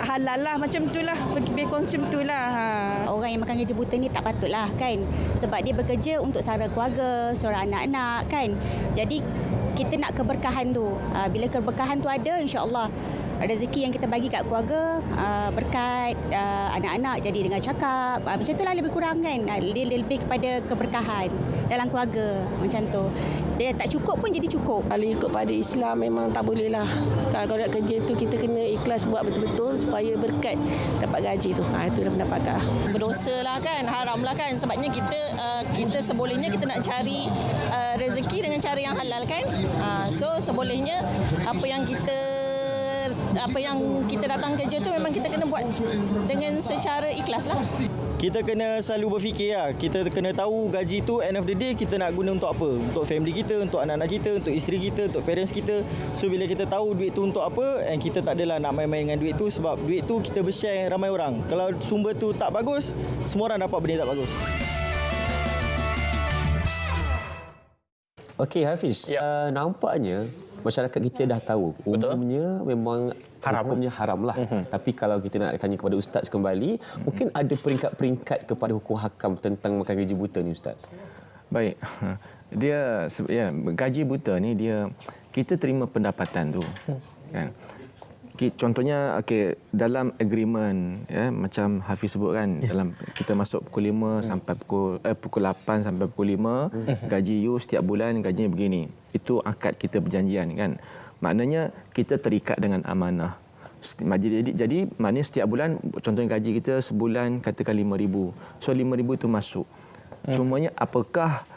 [SPEAKER 16] halal lah. Macam tu lah. Lebih kurang macam tu lah.
[SPEAKER 17] Orang yang makan gaji buta ni tak patut lah kan. Sebab dia bekerja untuk sara keluarga, sara anak-anak kan. Jadi kita nak keberkahan tu. Bila keberkahan tu ada, insya-Allah rezeki yang kita bagi kat keluarga, berkat anak-anak jadi dengan cakap. Macam itulah lebih kurang kan. Dia lebih kepada keberkahan dalam keluarga macam tu. Dia tak cukup pun jadi cukup.
[SPEAKER 4] Kalau ikut pada Islam memang tak boleh lah. Kalau nak kerja tu kita kena ikhlas buat betul-betul supaya berkat dapat gaji tu. Itu dah pendapat Kak.
[SPEAKER 16] Berdosa lah kan, haram lah kan. Sebabnya kita sebolehnya kita nak cari rezeki dengan cara yang halal kan. So sebolehnya apa yang kita datang kerja tu memang kita kena buat dengan secara ikhlas lah.
[SPEAKER 15] Kita kena selalu berfikir lah. Kita kena tahu gaji tu end of the day kita nak guna untuk apa. Untuk family kita, untuk anak-anak kita, untuk isteri kita, untuk parents kita. So bila kita tahu duit tu untuk apa, and kita tak adalah nak main-main dengan duit tu, sebab duit tu kita bershare ramai orang. Kalau sumber tu tak bagus, semua orang dapat benda tak bagus.
[SPEAKER 1] Okey Hafiz, nampaknya masyarakat kita dah tahu umumnya memang hukumnya haram lah. Tapi kalau kita nak tanya kepada Ustaz kembali, mungkin ada peringkat-peringkat kepada hukum hakam tentang makan gaji buta ni Ustaz?
[SPEAKER 11] Baik. Dia gaji buta ni dia kita terima pendapatan tu. Kan? Contohnya dalam agreement macam Hafiz sebut kan, dalam kita masuk pukul 5 sampai pukul 8 sampai pukul 5, gaji you setiap bulan gajinya begini. Itu akad kita perjanjian kan. Maknanya kita terikat dengan amanah. Jadi maknanya setiap bulan, contohnya gaji kita sebulan katakan 5,000. So 5,000 tu masuk. Cumanya apakah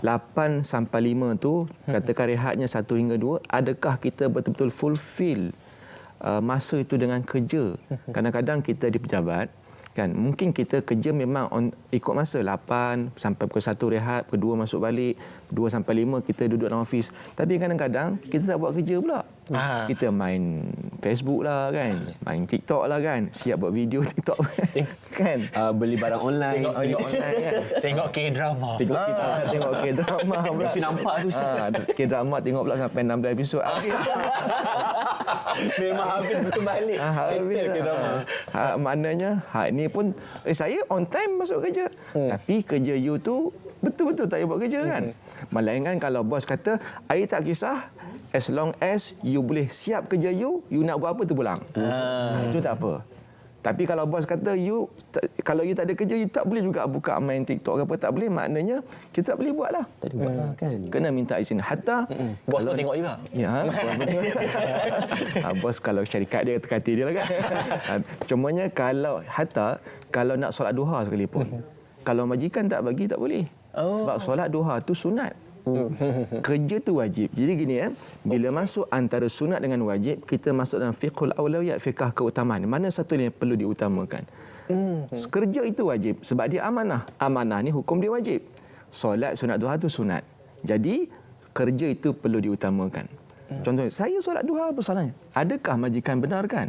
[SPEAKER 11] 8 sampai 5 tu, katakan rehatnya 1 hingga 2, adakah kita betul-betul fulfill masa itu dengan kerja? Kadang-kadang kita di pejabat kan, mungkin kita kerja memang ikut masa 8 sampai pukul 1 rehat, pukul 2 masuk balik, 2 sampai 5 kita duduk dalam office. Tapi kadang-kadang kita tak buat kerja pula. Kita main Facebook lah kan, main TikTok lah kan, siap buat video TikTok kan,
[SPEAKER 1] beli barang online,
[SPEAKER 11] tengok online kan,
[SPEAKER 2] tengok K-drama,
[SPEAKER 11] tengok K-drama
[SPEAKER 1] mesti nampak tu
[SPEAKER 11] K-drama tengok pula sampai 16 episod.
[SPEAKER 1] Memang habis betul balik settle K-drama.
[SPEAKER 11] Maknanya ini pun saya on time masuk kerja, tapi kerja you tu betul-betul tak payah buat kerja kan. Melainkan kalau bos kata, I tak kisah, as long as you boleh siap kerja you nak buat apa tu pulang. Itu tak apa. Tapi kalau bos kata kalau you tak ada kerja, you tak boleh juga buka main TikTok ke apa, tak boleh, maknanya kita tak boleh buat lah.
[SPEAKER 1] Tak boleh buat lah kan.
[SPEAKER 11] Kena minta izin. Hatta
[SPEAKER 2] bos pun tengok juga.
[SPEAKER 11] Ya, bos kalau syarikat dia terkati dia lah kan. Cumanya kalau nak solat duha sekalipun, kalau majikan tak bagi, tak boleh. Sebab solat duha tu sunat. Kerja tu wajib. Jadi gini bila masuk antara sunat dengan wajib, kita masuk dalam fiqhul awlawiyat, fiqh keutamaan. Mana satu yang perlu diutamakan? Kerja itu wajib sebab dia amanah. Amanah ni hukum dia wajib. Solat sunat duha tu sunat. Jadi kerja itu perlu diutamakan. Contohnya, saya solat duha apa salahnya? Adakah majikan benarkan?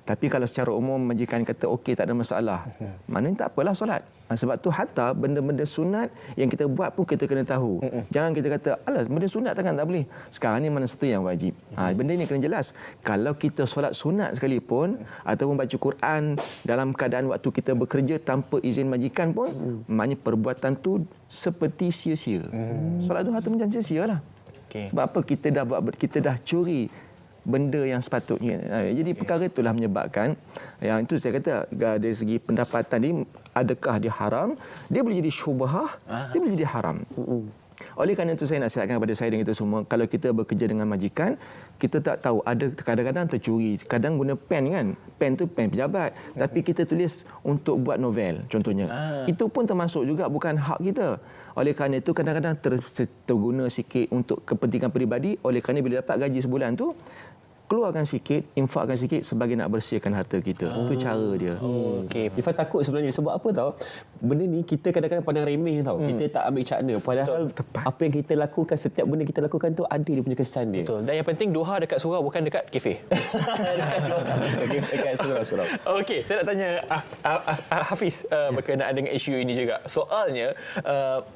[SPEAKER 11] Tapi kalau secara umum majikan kata okey, tak ada masalah, maknanya tak apalah solat. Sebab tu hatta benda-benda sunat yang kita buat pun kita kena tahu. Jangan kita kata alah benda sunat takkan tak boleh. Sekarang ni mana satu yang wajib. Benda ni kena jelas. Kalau kita solat sunat sekalipun ataupun baca Quran dalam keadaan waktu kita bekerja tanpa izin majikan pun, maknanya perbuatan tu seperti sia-sia. Solat duha tu macam sia-sia lah. Sebab apa? Kita dah curi benda yang sepatutnya. Jadi perkara itulah menyebabkan yang itu saya kata dari segi pendapatan ni, adakah dia haram? Dia boleh jadi syubhah, dia boleh jadi haram. Oleh kerana itu saya nasihatkan kepada saya dan kita semua, kalau kita bekerja dengan majikan, kita tak tahu, ada kadang-kadang tercuri, kadang guna pen kan. Pen tu pen pejabat, tapi kita tulis untuk buat novel contohnya. Itu pun termasuk juga bukan hak kita. Oleh kerana itu kadang-kadang terguna sikit untuk kepentingan peribadi. Oleh kerana bila dapat gaji sebulan tu, keluarkan sikit, infakkan sikit sebagai nak bersihkan harta kita. Itu cara dia.
[SPEAKER 1] Okey. Ifan takut sebenarnya sebab apa tahu? Benda ni kita kadang-kadang pandang remeh tahu. Kita tak ambil cakna. Padahal apa yang kita lakukan, setiap benda kita lakukan tu ada dia punya kesan dia.
[SPEAKER 2] Betul. Dan yang penting duha dekat surau bukan dekat kafe.
[SPEAKER 1] Dekat surau.
[SPEAKER 2] Okey, saya nak tanya Hafiz berkenaan dengan isu ini juga. Soalnya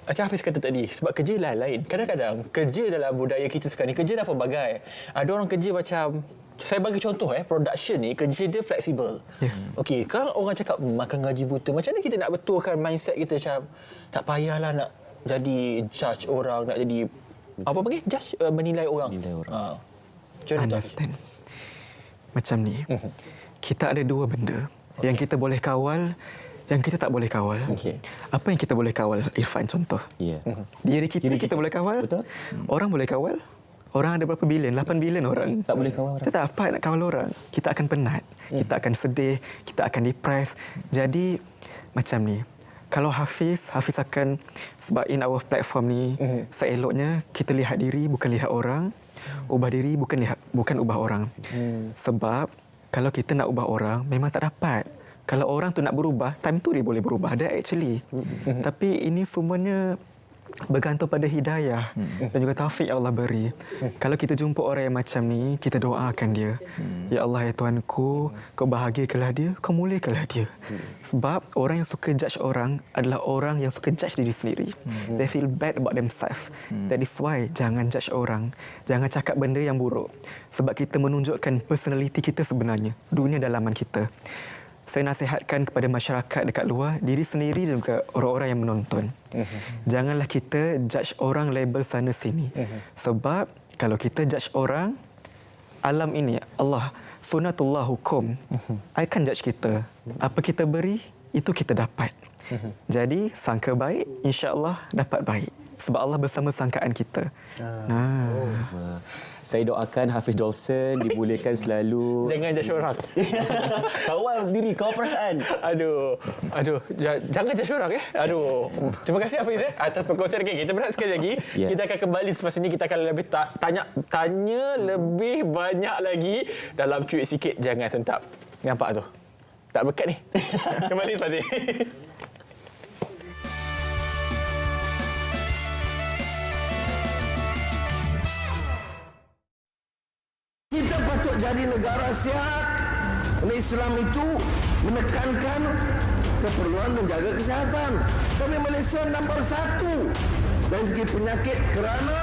[SPEAKER 2] macam Hafiz kata tadi, sebab kerja lain-lain. Kadang-kadang kerja dalam budaya kita sekarang ni, kerja dah pelbagai. Ada orang kerja macam, saya bagi contoh production ni kerja dia fleksibel. Okey, kalau orang cakap makan gaji buta, macam mana kita nak betulkan mindset kita macam tak payahlah nak jadi judge orang, nak jadi apa panggil? Judge, menilai orang.
[SPEAKER 10] Understand. Macam ni. Kita ada dua benda yang kita boleh kawal, yang kita tak boleh kawal. Apa yang kita boleh kawal, Irfan, contoh. Diri kita boleh kawal. Betul. Orang boleh kawal. Orang ada berapa bilion? 8 bilion orang.
[SPEAKER 1] Tak boleh kawal orang.
[SPEAKER 10] Kita tak dapat nak kawal orang. Kita akan penat. Kita akan sedih. Kita akan depres. Jadi, macam ni. Kalau Hafiz akan, sebab in our platform ni, seeloknya kita lihat diri bukan lihat orang. Ubah diri bukan ubah orang. Sebab, kalau kita nak ubah orang, memang tak dapat. Kalau orang tu nak berubah, time tu dia boleh berubah. Dia actually. Tapi ini semuanya bergantung pada hidayah dan juga taufik yang Allah beri. Kalau kita jumpa orang yang macam ni, kita doakan dia. Ya Allah, ya Tuhanku, kau bahagiakanlah dia, kau muliakanlah dia. Sebab orang yang suka judge orang adalah orang yang suka judge diri sendiri. They feel bad about themselves. That is why jangan judge orang. Jangan cakap benda yang buruk. Sebab kita menunjukkan personality kita sebenarnya, dunia dalaman kita. Saya nasihatkan kepada masyarakat dekat luar, diri sendiri dan juga orang-orang yang menonton. Janganlah kita judge orang label sana sini. Sebab kalau kita judge orang, alam ini Allah, sunatullah hukum. Akan judge kita. Apa kita beri, itu kita dapat. Jadi sangka baik, insya-Allah dapat baik. Sebab Allah bersama sangkaan kita.
[SPEAKER 1] Saya doakan Hafiz Dawson dibolehkan selalu.
[SPEAKER 2] Jangan judge orang.
[SPEAKER 1] Kawal diri, kawal perasaan.
[SPEAKER 2] Aduh. Jangan judge orang Aduh. Terima kasih Hafiz atas perkongsian kita. Berat sekali lagi. Kita akan kembali selepas ini, kita akan lebih tanya lebih banyak lagi dalam Cuit Sikit Jangan Sentap. Nampak tu? Tak berkat ni. Kembali selepas ini.
[SPEAKER 18] Kita patut jadi negara sihat. Islam itu menekankan keperluan menjaga kesihatan. Kami Malaysia nombor 1 dari segi penyakit kerana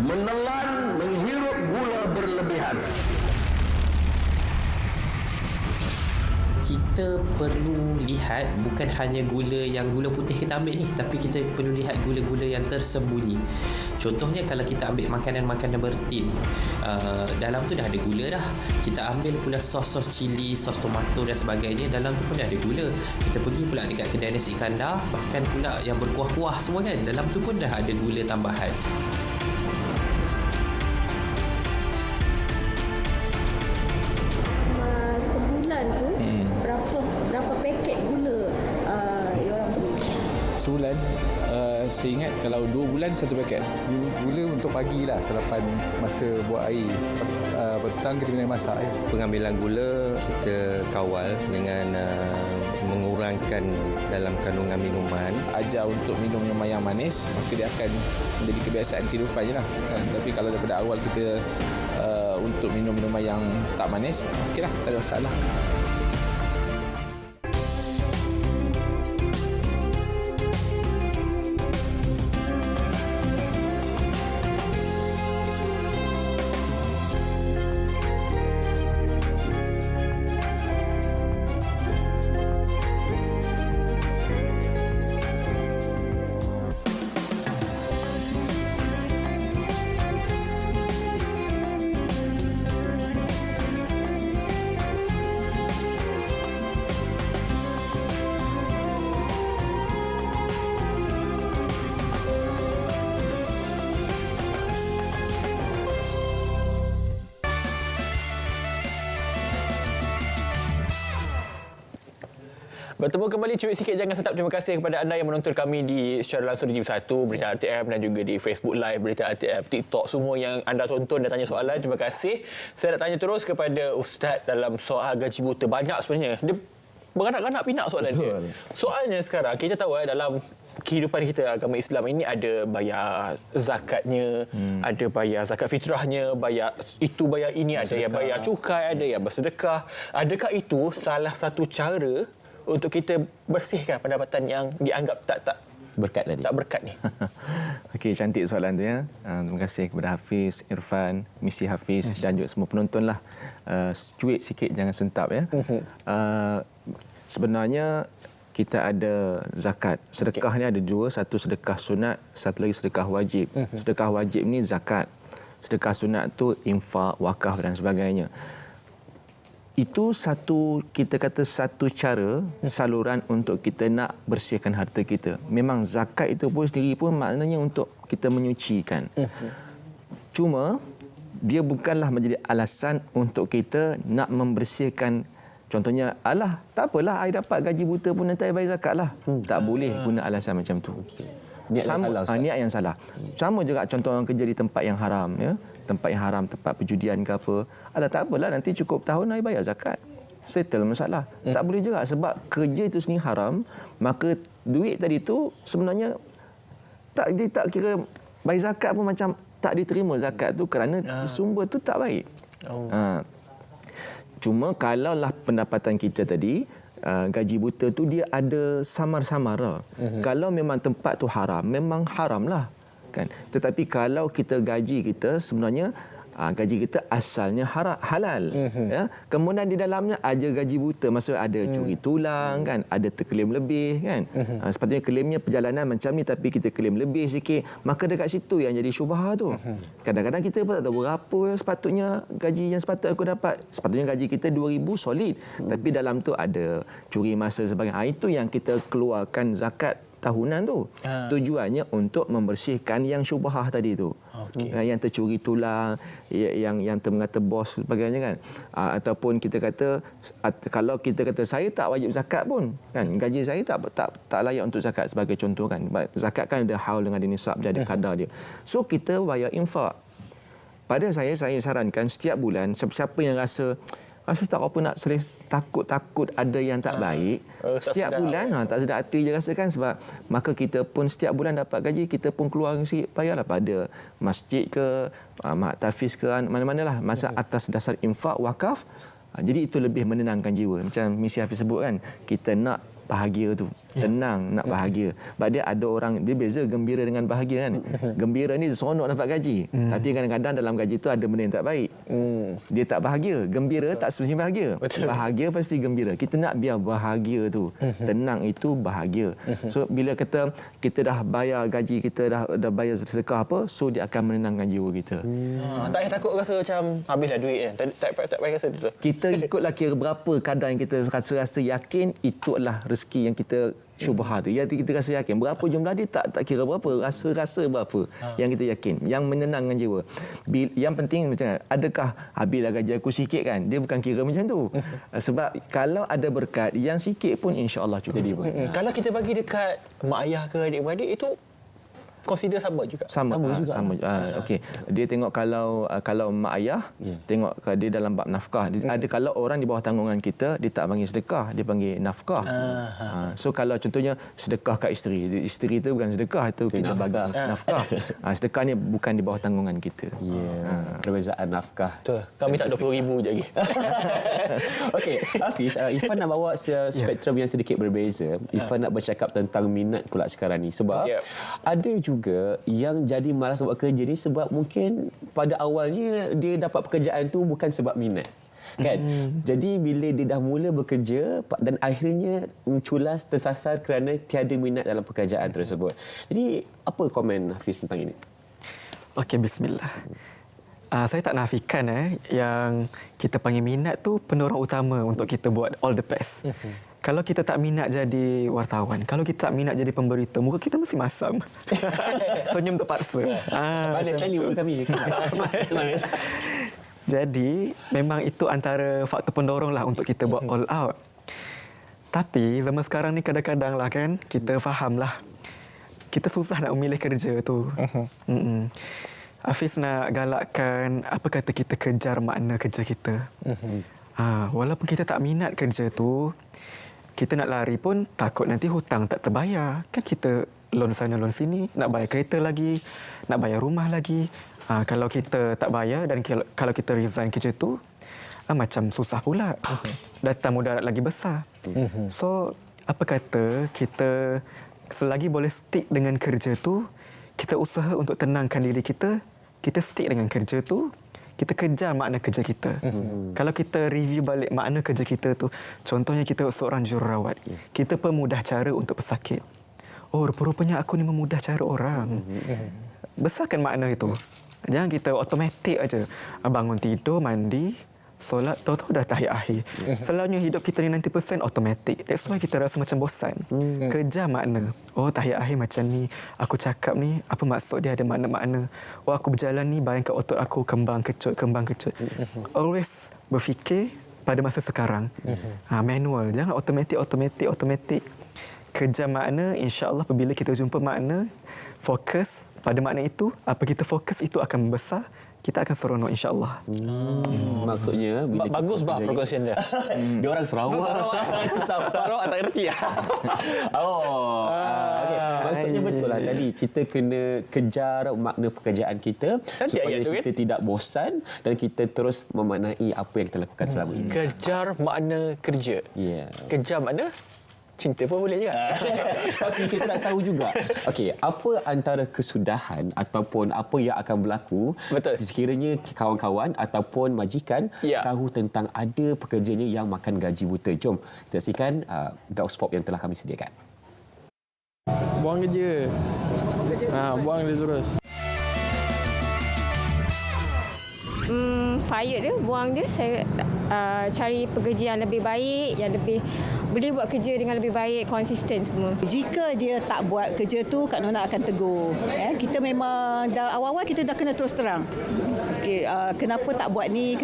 [SPEAKER 18] menelan, menghirup gula berlebihan.
[SPEAKER 19] Kita perlu lihat bukan hanya gula putih kita ambil ni, tapi kita perlu lihat gula-gula yang tersembunyi. Contohnya kalau kita ambil makanan-makanan bertin, dalam tu dah ada gula dah. Kita ambil pula sos cili, sos tomato dan sebagainya, dalam tu pun dah ada gula. Kita pergi pula dekat kedai nasi kandar, bahkan pula yang berkuah-kuah semua kan, dalam tu pun dah ada gula tambahan.
[SPEAKER 20] Sebulan
[SPEAKER 6] saya ingat kalau 2 bulan 1 paket.
[SPEAKER 5] Gula untuk pagi lah selepas masa buat air. Petang kita kena masak.
[SPEAKER 20] Pengambilan gula kita kawal dengan mengurangkan dalam kandungan minuman.
[SPEAKER 6] Ajar untuk minum yang manis, maka dia akan menjadi kebiasaan kehidupan je lah. Tapi kalau daripada awal kita untuk minum minuman yang tak manis, okeylah, tak ada masalah.
[SPEAKER 2] Bertemu kembali Cuit Sikit Jangan Sentap. Terima kasih kepada anda yang menonton kami secara langsung di TV1, Berita RTM dan juga di Facebook Live Berita RTM, TikTok, semua yang anda tonton dan tanya soalan. Terima kasih. Saya nak tanya terus kepada Ustaz dalam soal gaji buta. Banyak sebenarnya. Dia beranak-anak pinak soalan dia. Soalnya sekarang kita tahu dalam kehidupan kita agama Islam ini ada bayar zakatnya, ada bayar zakat fitrahnya, bayar itu bayar ini, ada yang bayar cukai, ada yang bersedekah. Adakah itu salah satu cara untuk kita bersihkan pendapatan yang dianggap tak
[SPEAKER 1] berkat tadi?
[SPEAKER 2] Tak berkat ni.
[SPEAKER 11] Okey, cantik soalan tu ya. Terima kasih kepada Hafiz, Irfan, Misi Hafiz dan juga semua penonton lah. Cuit sikit jangan sentap ya. Sebenarnya kita ada zakat. Sedekah ni ada 2, satu sedekah sunat, satu lagi sedekah wajib. Sedekah wajib ni zakat. Sedekah sunat tu infak, wakaf dan sebagainya. Itu kita kata satu cara, saluran untuk kita nak bersihkan harta kita. Memang zakat itu pun sendiri pun maknanya untuk kita menyucikan. Cuma dia bukanlah menjadi alasan untuk kita nak membersihkan. Contohnya, tak apalah, I dapat gaji buta pun nanti I bayar zakat lah. Tak boleh guna alasan macam tu. Niat yang salah. Sama juga contoh orang kerja di tempat yang haram, ya. Tempat yang haram, tempat perjudian ke apa. Tak apalah, nanti cukup tahun I bayar zakat. Settle masalah. Tak boleh juga sebab kerja itu sendiri haram, maka duit tadi tu sebenarnya dia tak kira bayar zakat pun macam tak diterima zakat tu kerana sumber tu tak baik. Cuma kalaulah pendapatan kita tadi, gaji buta tu dia ada samar-samar. Kalau memang tempat tu haram, memang haram lah. Kan? Tetapi kalau kita gaji kita sebenarnya gaji kita asalnya halal. Ya? Kemudian di dalamnya ada gaji buta, maksudnya ada curi tulang, kan? Ada terklaim lebih. Kan? Sepatutnya klaimnya perjalanan macam ni tapi kita klaim lebih sikit. Maka dekat situ yang jadi syubhah tu. Kadang-kadang kita pun tak tahu berapa sepatutnya gaji yang sepatutnya aku dapat. Sepatutnya gaji kita 2,000 solid. Tapi dalam tu ada curi masa sebagainya. Itu yang kita keluarkan zakat tahunan tu. Tujuannya untuk membersihkan yang syubhah tadi tu. Yang tercuri tulang, yang termengata bos sebagainya kan. Ataupun kita kata kalau kita kata saya tak wajib zakat pun kan, gaji saya tak layak untuk zakat sebagai contoh kan. Zakat kan ada haul dengan nisab, dia ada kadar dia. So kita bayar infak. Pada saya sarankan setiap bulan siapa yang rasa tak apa nak takut ada yang tak baik. Setiap bulan tak sedar hati je rasakan sebab maka kita pun setiap bulan dapat gaji, kita pun keluar sikit bayarlah pada masjid ke, mak tafiz ke, mana-manalah masa atas dasar infak, wakaf. Jadi itu lebih menenangkan jiwa. Macam Misi Hafiz sebut kan, kita nak bahagia tu, tenang, nak bahagia. Sebab dia ada orang, dia beza gembira dengan bahagia kan. Gembira ni seronok dapat gaji. Tapi kadang-kadang dalam gaji tu ada benda yang tak baik. Dia tak bahagia. Gembira tak semestinya bahagia. Bahagia pasti gembira. Kita nak biar bahagia tu. Tenang itu bahagia. So bila kata kita dah bayar gaji, kita dah bayar sedekah apa, so dia akan menenangkan jiwa kita.
[SPEAKER 2] Tak payah takut rasa macam habislah duit kan. Tak payah rasa tu.
[SPEAKER 11] Kita ikutlah kira berapa kadar yang kita rasa yakin itu adalah rezeki yang kita syubhah tu. Yang kita rasa yakin berapa jumlah dia tak kira berapa, rasa berapa yang kita yakin, yang menenangkan jiwa. Yang penting misalnya adakah habislah gaji aku sikit kan, dia bukan kira macam tu. Sebab kalau ada berkat yang sikit pun insya-Allah cukup.
[SPEAKER 2] Kalau kita bagi dekat mak ayah ke adik-beradik itu consider sama juga.
[SPEAKER 11] Sama juga. Okey. Dia tengok kalau mak ayah, tengok dia dalam bab nafkah. Ada kalau orang di bawah tanggungan kita, dia tak panggil sedekah, dia panggil nafkah. So kalau contohnya sedekah kat isteri. Isteri tu bukan sedekah, itu kita bagi nafkah. Sedekah ni bukan di bawah tanggungan kita.
[SPEAKER 1] Perbezaan nafkah.
[SPEAKER 2] Betul. Kami tak 20,000 je lagi.
[SPEAKER 1] Okey, Hafiz, Irfan nak bawa spektrum yang sedikit berbeza. Irfan nak bercakap tentang minat pula sekarang ni. Sebab ada juga yang jadi malas buat kerja ni sebab mungkin pada awalnya dia dapat pekerjaan tu bukan sebab minat. Kan? Jadi bila dia dah mula bekerja dan akhirnya culas tersasar kerana tiada minat dalam pekerjaan tersebut. Jadi apa komen Hafiz tentang ini?
[SPEAKER 10] Okey, bismillah. Saya tak nafikan yang kita panggil minat tu pendorong utama untuk kita buat all the best. Kalau kita tak minat jadi wartawan, kalau kita tak minat jadi pemberita, muka kita mesti masam. Senyum terpaksa.
[SPEAKER 1] Manis sekali muka kami.
[SPEAKER 10] Jadi, memang itu antara faktor pendorong lah untuk kita buat all out. Tapi, zaman sekarang ni kadang-kadang lah kan, kita faham lah. Kita susah nak memilih kerja tu. Hafiz nak galakkan, apa kata kita kejar makna kerja kita. Walaupun kita tak minat kerja tu, kita nak lari pun takut nanti hutang tak terbayar. Kan kita loan sana, loan sini, nak bayar kereta lagi, nak bayar rumah lagi. Kalau kita tak bayar dan kalau kita resign kerja tu, macam susah pula. Datang mudarat lagi besar. So, apa kata kita selagi boleh stick dengan kerja tu, kita usaha untuk tenangkan diri kita, kita stick dengan kerja tu, kita kejar makna kerja kita. Kalau kita review balik makna kerja kita tu, contohnya kita seorang jururawat, kita pemudah cara untuk pesakit. Oh, rupa-rupanya aku ni memudah cara orang. Besarkan makna itu. Jangan kita automatik aja. Bangun tidur, mandi, solat, tahu-tahu dah tahiyat akhir. Selalunya hidup kita ni 90% automatik. That's why kita rasa macam bosan. Kejar makna. Oh, tahiyat akhir macam ni. Aku cakap ni, apa maksud dia, ada makna-makna. Oh, aku berjalan ni, bayangkan otot aku kembang kecut. Always berfikir pada masa sekarang. Manual. Jangan automatik. Kejar makna, insya-Allah apabila kita jumpa makna, fokus pada makna itu, apa kita fokus itu akan membesar, kita akan seronok insya-Allah.
[SPEAKER 1] Maksudnya
[SPEAKER 2] bagus bah perkongsian dia.
[SPEAKER 1] Dia orang Sarawak.
[SPEAKER 2] Sarawak tak erti.
[SPEAKER 1] Okey. Maksudnya betul lah tadi kita kena kejar makna pekerjaan kita supaya kita tidak bosan dan kita terus memaknai apa yang kita lakukan selama ini.
[SPEAKER 2] Kejar makna kerja. Kejar makna cinta pun boleh juga.
[SPEAKER 1] Tapi kita nak tahu juga. Okey, apa antara kesudahan ataupun apa yang akan berlaku sekiranya kawan-kawan ataupun majikan tahu tentang ada pekerjanya yang makan gaji buta. Jom kita saksikan Dogs Pop yang telah kami sediakan.
[SPEAKER 21] Buang kerja. Buang dia terus.
[SPEAKER 7] Fire dia, buang dia. Saya cari pekerja yang lebih baik, yang lebih boleh buat kerja dengan lebih baik, konsisten semua.
[SPEAKER 22] Jika dia tak buat kerja tu, Kak Nona akan tegur. Kita memang dah awal-awal kita dah kena terus terang. Kenapa tak buat ni,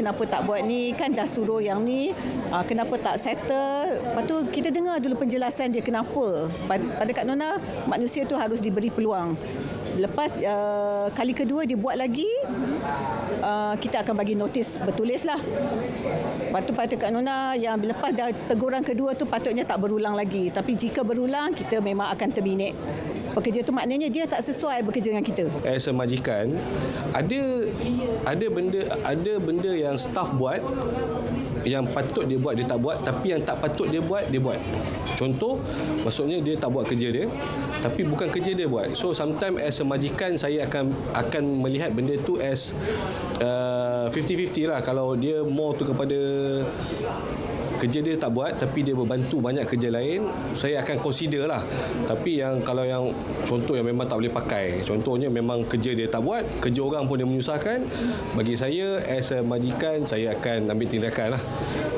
[SPEAKER 22] kan dah suruh yang ni, kenapa tak settle. Lepas tu kita dengar dulu penjelasan dia kenapa. Pada Kak Nona, manusia tu harus diberi peluang. Lepas kali kedua dia buat lagi, kita akan bagi notis bertulis lah. Lepas tu pada Kak Nona yang lepas dah teguran kedua tu patutnya tak berulang lagi. Tapi jika berulang, kita memang akan terminate. Pekerja tu maknanya dia tak sesuai bekerja dengan kita.
[SPEAKER 14] As a majikan, ada benda yang staff buat yang patut dia buat dia tak buat, tapi yang tak patut dia buat. Contoh, maksudnya dia tak buat kerja dia, tapi bukan kerja dia buat. So sometimes as a majikan saya akan melihat benda tu as 50-50 lah. Kalau dia more tu kepada kerja dia tak buat tapi dia membantu banyak kerja lain, saya akan consider lah. Tapi kalau yang contoh yang memang tak boleh pakai, contohnya memang kerja dia tak buat, kerja orang pun dia menyusahkan, bagi saya as a majikan, saya akan ambil tindakan lah.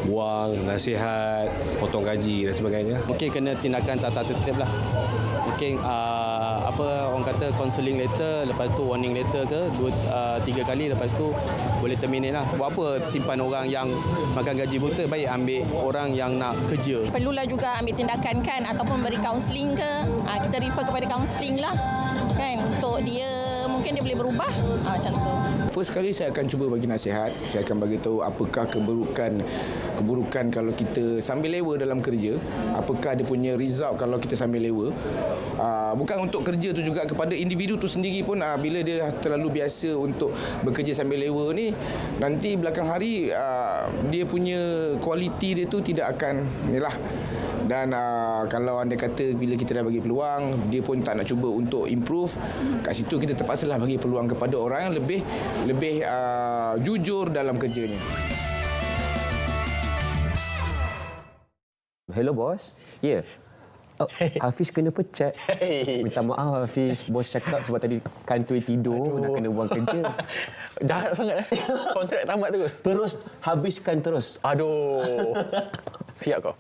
[SPEAKER 14] Buang, nasihat, potong gaji dan sebagainya.
[SPEAKER 21] Mungkin kena tindakan tata tertib lah. Mungkin orang kata counselling letter, lepas tu warning letter ke 2-3 kali, lepas tu boleh terminate lah. Buat apa simpan orang yang makan gaji buta, baik ambil orang yang nak kerja.
[SPEAKER 16] Perlulah juga ambil tindakan kan, ataupun beri kaunseling ke, kita refer kepada kaunseling lah kan. untuk dia mungkin dia boleh berubah macam tu.
[SPEAKER 8] First kali saya akan cuba bagi nasihat. Saya akan bagi tahu apakah keburukan kalau kita sambil lewa dalam kerja. Apakah dia punya result kalau kita sambil lewa. Bukan untuk kerja tu juga, kepada individu tu sendiri pun bila dia dah terlalu biasa untuk bekerja sambil lewa ni, nanti belakang hari dia punya kualiti dia tu tidak akan nilah. Dan kalau anda kata bila kita dah bagi peluang, dia pun tak nak cuba untuk improve, kat situ kita terpaksalah bagi peluang kepada orang yang lebih jujur dalam kerjanya.
[SPEAKER 1] Hello bos. Ya. Yeah. Oh, Hafiz kena pecat. Minta maaf Hafiz. Bos cakap sebab tadi kantoi tidur. Nak kena buang kerja.
[SPEAKER 2] Jahat sangat kontrak tamat terus.
[SPEAKER 1] Terus habiskan terus.
[SPEAKER 2] Aduh. Siap kau.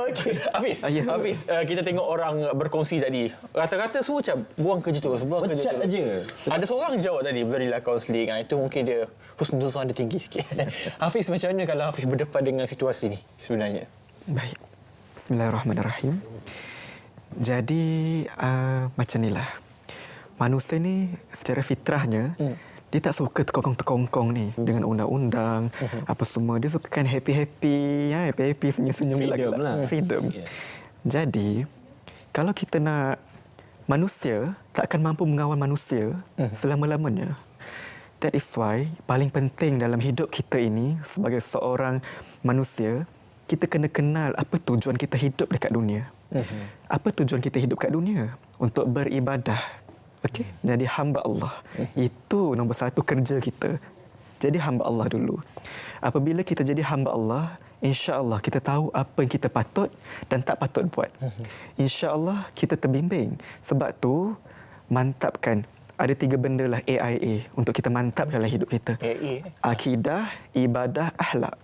[SPEAKER 2] Okey. Hafiz, kita tengok orang berkongsi tadi. Rata-rata semua macam buang kerja terus, buang kerja terus.
[SPEAKER 1] Pecat aja.
[SPEAKER 2] Ada seorang jawab tadi, berilah kaunseling. Itu mungkin dia husnuzon dia tinggi sikit. Hafiz, macam mana kalau Hafiz berdepan dengan situasi ni sebenarnya?
[SPEAKER 10] Baik. Bismillahirrahmanirrahim. Jadi macam inilah. Manusia ni secara fitrahnya dia tak suka terkongkong-terkongkong ni dengan undang-undang apa semua. Dia suka kan happy-happy, happy-happy, senyum-senyum,
[SPEAKER 1] freedom lah.
[SPEAKER 10] Freedom. Yeah. Jadi kalau kita nak manusia tak akan mampu mengawal manusia selama-lamanya. That is why paling penting dalam hidup kita ini sebagai seorang manusia, kita kena kenal apa tujuan kita hidup dekat dunia. Apa tujuan kita hidup kat dunia? Untuk beribadah. Okey, jadi hamba Allah. Itu nombor satu kerja kita. Jadi hamba Allah dulu. Apabila kita jadi hamba Allah, insya-Allah kita tahu apa yang kita patut dan tak patut buat. Insya-Allah kita terbimbing. Sebab tu mantapkan ada 3 benda lah AIA untuk kita mantap dalam hidup kita. Akidah, ibadah, akhlak.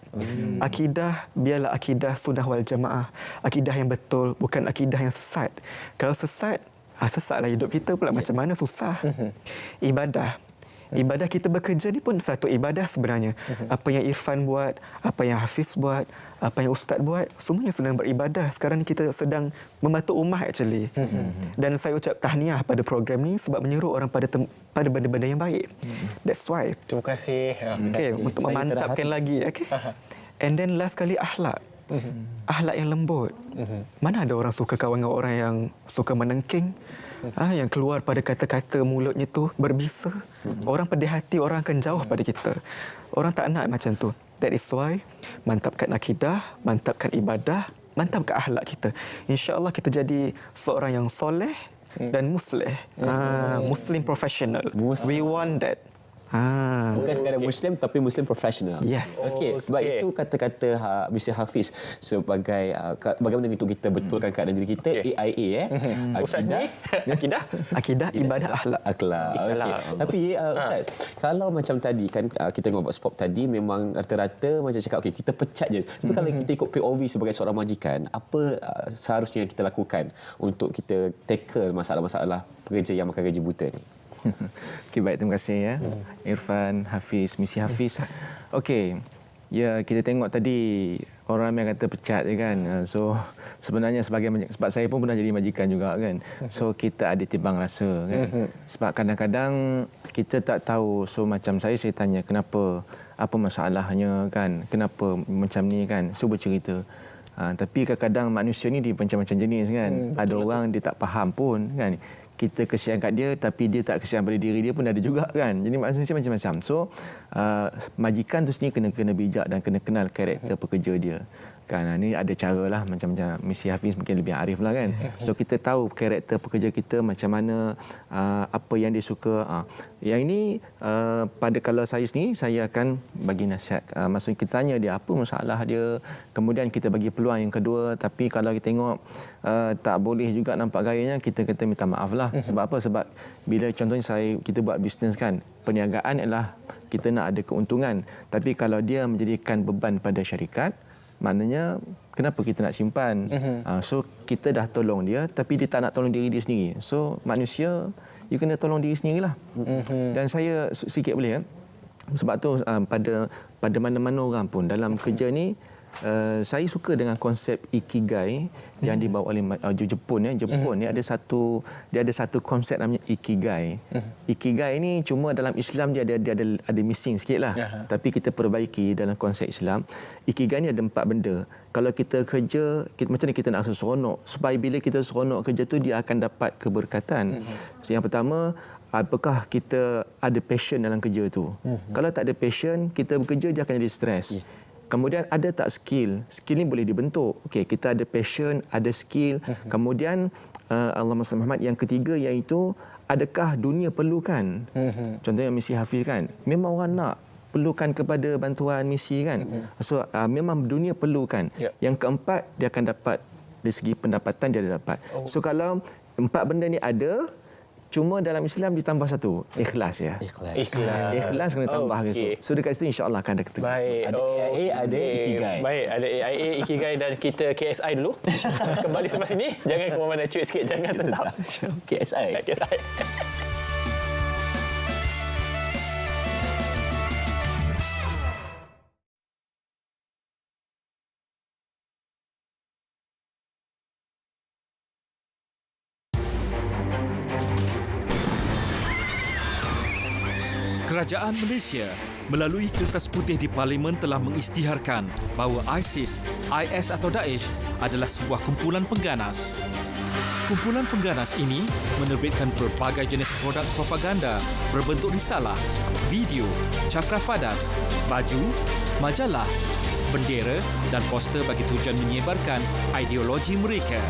[SPEAKER 10] Akidah, biarlah akidah sunnah wal jamaah. Akidah yang betul, bukan akidah yang sesat. Kalau sesat, sesatlah hidup kita pula. Macam mana susah. Ibadah kita bekerja ni pun satu ibadah sebenarnya. Apa yang Irfan buat, apa yang Hafiz buat, apa yang Ustaz buat, semuanya sedang beribadah. Sekarang ni kita sedang membantu ummah actually. Dan saya ucap tahniah pada program ni sebab menyeru orang pada benda-benda yang baik. That's why.
[SPEAKER 2] Terima kasih.
[SPEAKER 10] Okay, untuk memantapkan lagi. Okay. And then last kali akhlak. Akhlak yang lembut. Mana ada orang suka kawan dengan orang yang suka menengking, yang keluar pada kata-kata mulutnya tu berbisa. Orang pedih hati, orang akan jauh pada kita. Orang tak nak macam tu. That is why mantapkan akidah, mantapkan ibadah, mantapkan akhlak kita. InsyaAllah kita jadi seorang yang soleh dan musleh. Muslim professional. We want that.
[SPEAKER 1] Bukan sekadar Muslim tapi Muslim profesional.
[SPEAKER 10] Yes.
[SPEAKER 1] Okey. Sebab itu kata-kata Mr. Hafiz sebagai bagaimana untuk kita betulkan keadaan diri kita, AIA
[SPEAKER 10] Akidah, ibadah, akhlak.
[SPEAKER 1] Okey. Tapi Ustaz, kalau macam tadi kan kita tengok spot tadi memang rata-rata macam cakap okey kita pecat je. Tapi kalau kita ikut POV sebagai seorang majikan, apa seharusnya kita lakukan untuk kita tackle masalah-masalah pekerja yang makan gaji buta ni?
[SPEAKER 11] Okey, baik, terima kasih ya. Irfan, Hafiz, Misi Hafiz. Okey. Ya, kita tengok tadi orang yang kata pecat je kan. So sebenarnya sebab saya pun pernah jadi majikan juga kan. So kita ada timbang rasa kan. Sebab kadang-kadang kita tak tahu. So macam saya tanya kenapa, apa masalahnya kan? Kenapa macam ni kan? So bercerita. Tapi kadang-kadang manusia ni dia macam-macam jenis kan. Ada orang dia tak faham pun kan. Kita kesian kat dia tapi dia tak kesian pada diri dia pun ada juga kan. Jadi manusia macam-macam. So majikan tu sendiri kena bijak dan kena kenal karakter pekerja dia. Kan ni ada caralah macam Misi Hafiz mungkin lebih arif lah kan. So kita tahu karakter pekerja kita macam mana, apa yang dia suka. Yang ini pada kalau saya sendiri saya akan bagi nasihat. Maksudnya kita tanya dia apa masalah dia, kemudian kita bagi peluang yang kedua. Tapi kalau kita tengok tak boleh juga nampak gayanya, kita kata minta maaf lah. Sebab apa? Sebab bila contohnya kita buat bisnes kan, perniagaan adalah kita nak ada keuntungan. Tapi kalau dia menjadikan beban pada syarikat, maknanya kenapa kita nak simpan? So kita dah tolong dia tapi dia tak nak tolong diri dia sendiri. So manusia you kena tolong diri sendirilah. Dan saya sikit boleh ya. Sebab tu pada mana-mana orang pun dalam kerja ni saya suka dengan konsep ikigai yang dibawa oleh Jepun. Jepun ni ada satu konsep namanya ikigai. Ikigai ni cuma dalam Islam dia ada missing sikit lah. Tapi kita perbaiki dalam konsep Islam. Ikigai ni ada 4 benda. Kalau kita kerja, macam ni kita nak rasa seronok. Supaya bila kita seronok kerja tu, dia akan dapat keberkatan. So, yang pertama, apakah kita ada passion dalam kerja tu? Kalau tak ada passion, kita bekerja dia akan jadi stres. Kemudian ada tak skill? Skill ni boleh dibentuk. Okey, kita ada passion, ada skill. Kemudian Allahumma salli Muhammad, yang ketiga iaitu adakah dunia perlukan? Contohnya misi Hafiz kan. Memang orang nak perlukan kepada bantuan misi kan. So memang dunia perlukan. Yang keempat, dia akan dapat dari segi pendapatan dia dapat. So kalau 4 benda ni ada, cuma dalam Islam ditambah satu, ikhlas ya. Ikhlas kena tambah ke situ. So dekat situ insya-Allah akan ada ketemu.
[SPEAKER 2] Baik.
[SPEAKER 1] Ada AIA, ada Ikigai.
[SPEAKER 2] Baik, ada AIA, Ikigai dan kita KSI dulu. Kembali selepas ini. Jangan ke mana-mana, cuit sikit, jangan sentap.
[SPEAKER 1] KSI.
[SPEAKER 3] Kerajaan Malaysia melalui kertas putih di Parlimen telah mengisytiharkan bahawa ISIS, IS atau Daesh adalah sebuah kumpulan pengganas. Kumpulan pengganas ini menerbitkan berbagai jenis produk propaganda berbentuk risalah, video, cakra padat, baju, majalah, bendera dan poster bagi tujuan menyebarkan ideologi mereka.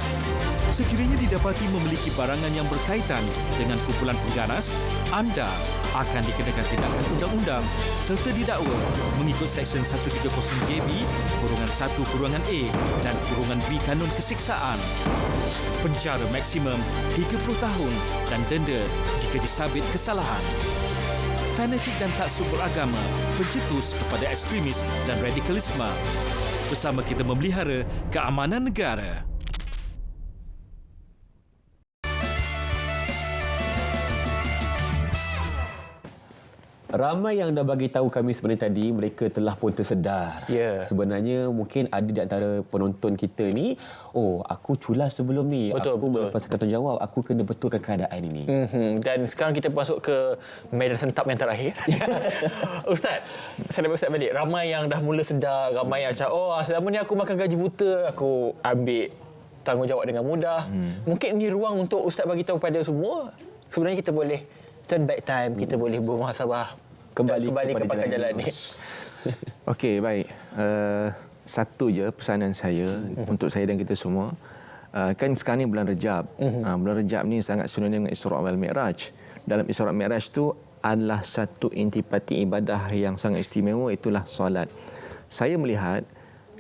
[SPEAKER 3] Sekiranya didapati memiliki barangan yang berkaitan dengan kumpulan pengganas, anda akan dikenakan tindakan undang-undang serta didakwa mengikut Seksyen 130-JB-1-A dan -B Kanun Kesiksaan. Penjara maksimum 30 tahun dan denda jika disabit kesalahan. Fanatik dan taksub beragama pencetus kepada ekstremis dan radikalisme. Bersama kita memelihara keamanan negara.
[SPEAKER 1] Ramai yang dah bagi tahu kami sebenarnya tadi, mereka telah pun tersedar. Sebenarnya mungkin ada di antara penonton kita ni, aku culas sebelum ni. Aku melepaskan tanggungjawab, aku kena betulkan keadaan ini.
[SPEAKER 2] Dan sekarang kita masuk ke medan sentap yang terakhir. Ustaz, saya nak Ustaz balik. Ramai yang dah mula sedar, ramai yang macam, selama ni aku makan gaji buta, aku ambil tanggungjawab dengan mudah. Mungkin ini ruang untuk Ustaz bagi tahu pada semua, sebenarnya kita boleh turn back time, kita boleh bermuhasabah, kembali kepada jalan ni.
[SPEAKER 11] Okey, baik. Satu je pesanan saya untuk saya dan kita semua. Kan sekarang ni bulan Rejab. Bulan Rejab ni sangat sinonim dengan Isra' wal Mi'raj. Dalam Isra' Mi'raj tu adalah satu intipati ibadah yang sangat istimewa, itulah solat. Saya melihat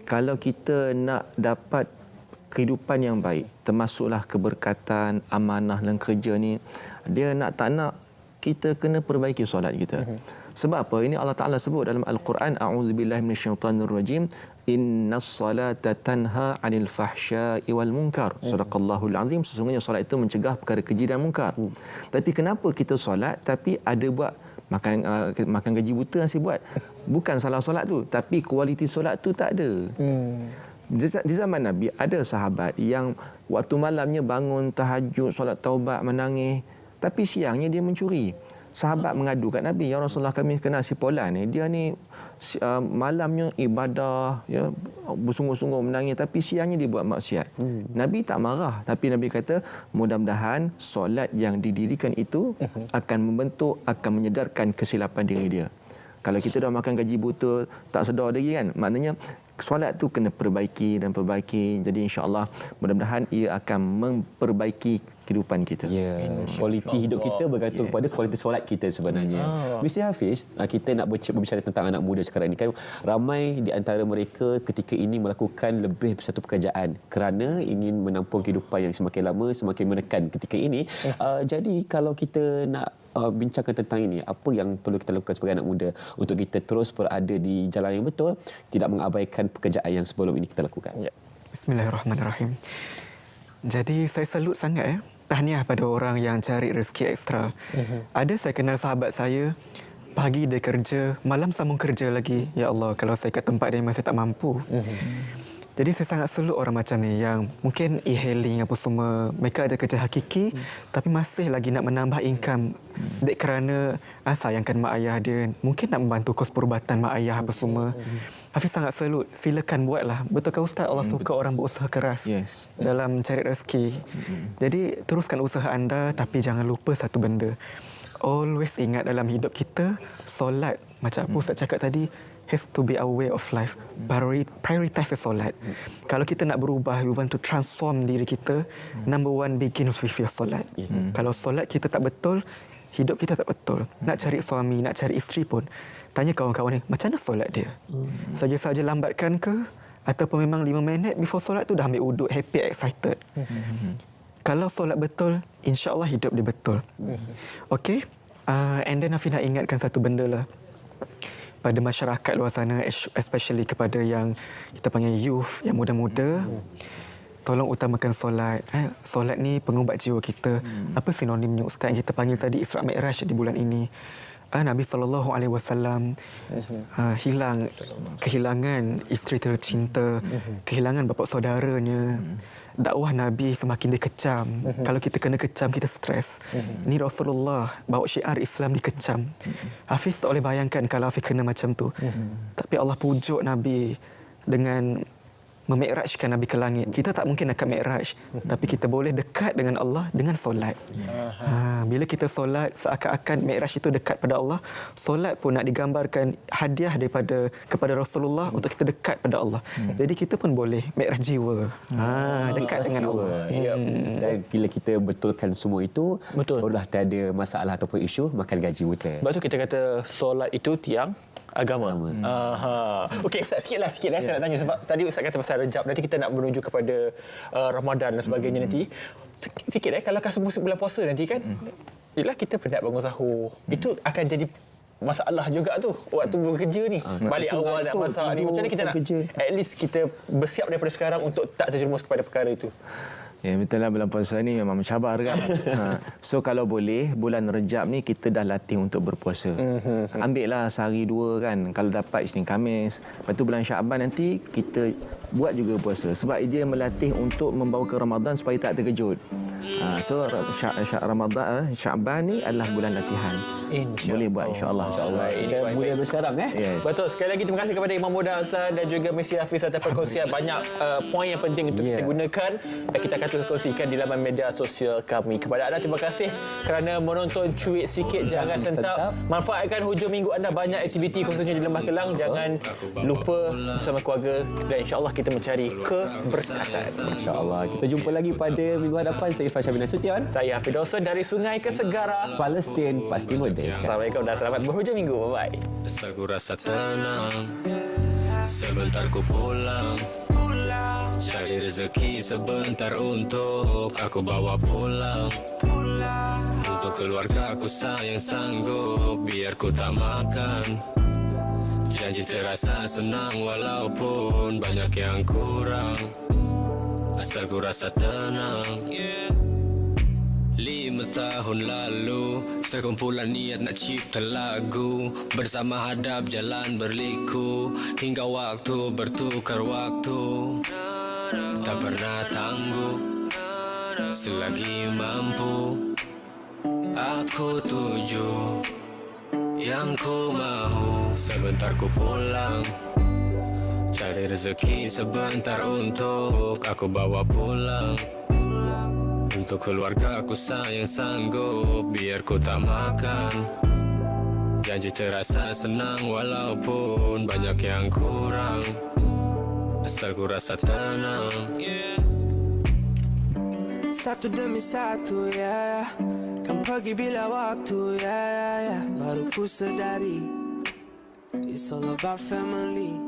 [SPEAKER 11] kalau kita nak dapat kehidupan yang baik, termasuklah keberkatan, amanah dan kerja ni, dia nak tak nak kita kena perbaiki solat kita. Sebab apa? Ini Allah Ta'ala sebut dalam Al-Quran, A'udzubillahi minasyaitanirrajim, Innas salata tanha 'anil fahsya'i wal munkar. Sadaqallahul azim. Sesungguhnya solat itu mencegah perkara keji dan mungkar. Tapi kenapa kita solat tapi ada buat makan gaji buta yang buat? Bukan salah solat tu, tapi kualiti solat tu tak ada. Di zaman Nabi ada sahabat yang waktu malamnya bangun tahajud, solat taubat, menangis, tapi siangnya dia mencuri. Sahabat mengadu kat Nabi, ya Rasulullah, kami kenal si Polan ni, dia ni malamnya ibadah, ya, bersungguh-sungguh menangis, tapi siangnya dia buat maksiat. Nabi tak marah, tapi Nabi kata mudah-mudahan solat yang didirikan itu akan membentuk, akan menyedarkan kesilapan diri dia. Kalau kita dah makan gaji buta, tak sedar lagi kan, maknanya solat tu kena perbaiki dan perbaiki. Jadi insya-Allah mudah-mudahan ia akan memperbaiki kehidupan kita.
[SPEAKER 1] Kualiti hidup kita bergantung kepada kualiti solat kita sebenarnya. Mr. Hafiz, kita nak berbicara tentang anak muda sekarang ini kan, ramai di antara mereka ketika ini melakukan lebih satu pekerjaan kerana ingin menampung kehidupan yang semakin lama semakin menekan ketika ini. Jadi kalau kita nak bincangkan tentang ini, apa yang perlu kita lakukan sebagai anak muda untuk kita terus berada di jalan yang betul, tidak mengabaikan pekerjaan yang sebelum ini kita lakukan.
[SPEAKER 10] Bismillahirrahmanirrahim. Jadi saya salut sangat tahniah pada orang yang cari rezeki ekstra. Ada saya kenal sahabat saya, pagi dia kerja, malam sambung kerja lagi. Ya Allah, kalau saya kat tempat dia masih tak mampu. Jadi saya sangat selut orang macam ni yang mungkin e-hailing apa semua, mereka ada kerja hakiki tapi masih lagi nak menambah income dek kerana sayangkan mak ayah dia, mungkin nak membantu kos perubatan mak ayah apa semua. Hafiz sangat selut, silakan buatlah. Betulkah Ustaz Allah suka orang berusaha keras dalam cari rezeki. Jadi teruskan usaha anda tapi jangan lupa satu benda. Always ingat dalam hidup kita, solat macam apa Ustaz cakap tadi, has to be our way of life. Prioritize solat. Kalau kita nak berubah, we want to transform diri kita, number one begins with your solat. Kalau solat kita tak betul, hidup kita tak betul. Nak cari suami, nak cari isteri pun, tanya kawan-kawan ni, macam mana solat dia? Saja-saja lambatkan ke? Ataupun memang 5 minit before solat tu dah ambil wuduk, happy, excited. Kalau solat betul, insya-Allah hidup dia betul. Okey? And then Hafiz nak ingatkan satu benda lah. Pada masyarakat luar sana, especially kepada yang kita panggil youth, yang muda-muda, tolong utamakan solat. Solat ni pengubat jiwa kita. Apa sinonimnya Ustaz yang kita panggil tadi, Isra Mi'raj di bulan ini? Nabi SAW kehilangan isteri tercinta, kehilangan bapa saudaranya. Dakwah Nabi semakin dikecam. Kalau kita kena kecam, kita stres. Ini Rasulullah bawa syiar Islam dikecam. Hafiz tak boleh bayangkan kalau Hafiz kena macam tu. Tapi Allah pujuk Nabi dengan memi'rajkan Nabi ke langit. Kita tak mungkin akan mi'raj, tapi kita boleh dekat dengan Allah dengan solat. Bila kita solat, seakan-akan mi'raj itu dekat pada Allah. Solat pun nak digambarkan hadiah kepada Rasulullah untuk kita dekat pada Allah. Jadi kita pun boleh mi'raj jiwa. Dekat dengan Allah.
[SPEAKER 1] Dan bila kita betulkan semua itu, barulah tiada masalah ataupun isu makan gaji buta.
[SPEAKER 2] Sebab tu kita kata solat itu tiang agama. Okey, Ustaz, sikit saya nak tanya sebab tadi Ustaz kata pasal Rejab, nanti kita nak menuju kepada Ramadan dan sebagainya nanti. Sikit kalau kasih bulan puasa nanti kan, ialah kita penat bangun sahur. Itu akan jadi masalah juga tu waktu bekerja ni. Balik awal nak masak ni, macam mana kita nak at least kita bersiap daripada sekarang untuk tak terjerumus kepada perkara itu.
[SPEAKER 11] Ya, betul lah, bulan puasa ni memang mencabar kan. So kalau boleh bulan Rejab ni kita dah latih untuk berpuasa. Ambil lah sehari 2 kan, kalau dapat Isnin Khamis. Lepas tu bulan Syaban nanti kita buat juga puasa sebab dia melatih untuk membawa ke Ramadan supaya tak terkejut. So Ramadan Syaban ni adalah bulan latihan. Boleh buat insya-Allah.
[SPEAKER 1] Dan mulai sekarang
[SPEAKER 2] Betul. Sekali lagi terima kasih kepada Imam Muda Hasan dan juga Mesi Hafiz atas perkongsian banyak poin yang penting untuk kita gunakan dan kita akan terus kongsikan di laman media sosial kami. Kepada anda terima kasih kerana menonton Cuit Sikit Jangan Sentap. Manfaatkan hujung minggu anda, banyak aktiviti khususnya di Lembah Kelang. Jangan lupa bersama keluarga dan insya-Allah kita mencari keberkatan.
[SPEAKER 1] InsyaAllah. Kita jumpa lagi pada minggu hadapan. Saya Irfan Syahbin Nasution.
[SPEAKER 2] Saya Hafiz Dawson dari Sungai ke Segara.
[SPEAKER 1] Palestin pasti merdeka.
[SPEAKER 2] Assalamualaikum dan selamat berhujung minggu. Bye-bye.
[SPEAKER 9] Asal ku rasa tenang, sebentar ku pulang. Cari rezeki sebentar untuk aku bawa pulang. Untuk keluarga aku sayang sanggup biar ku tak makan. Janji terasa senang walaupun banyak yang kurang. Asal ku rasa tenang. 5 tahun lalu sekumpulan niat nak cipta lagu. Bersama hadap jalan berliku hingga waktu bertukar waktu. Tak pernah tangguh selagi mampu. Aku tuju yang ku mahu. Sebentar ku pulang, cari rezeki sebentar untuk aku bawa pulang. Untuk keluarga aku sayang sanggup biar ku tak makan. Janji terasa senang walaupun banyak yang kurang. Asal ku rasa tenang.
[SPEAKER 12] Satu demi satu kan pergi bila waktu baru ku sedari it's all about family.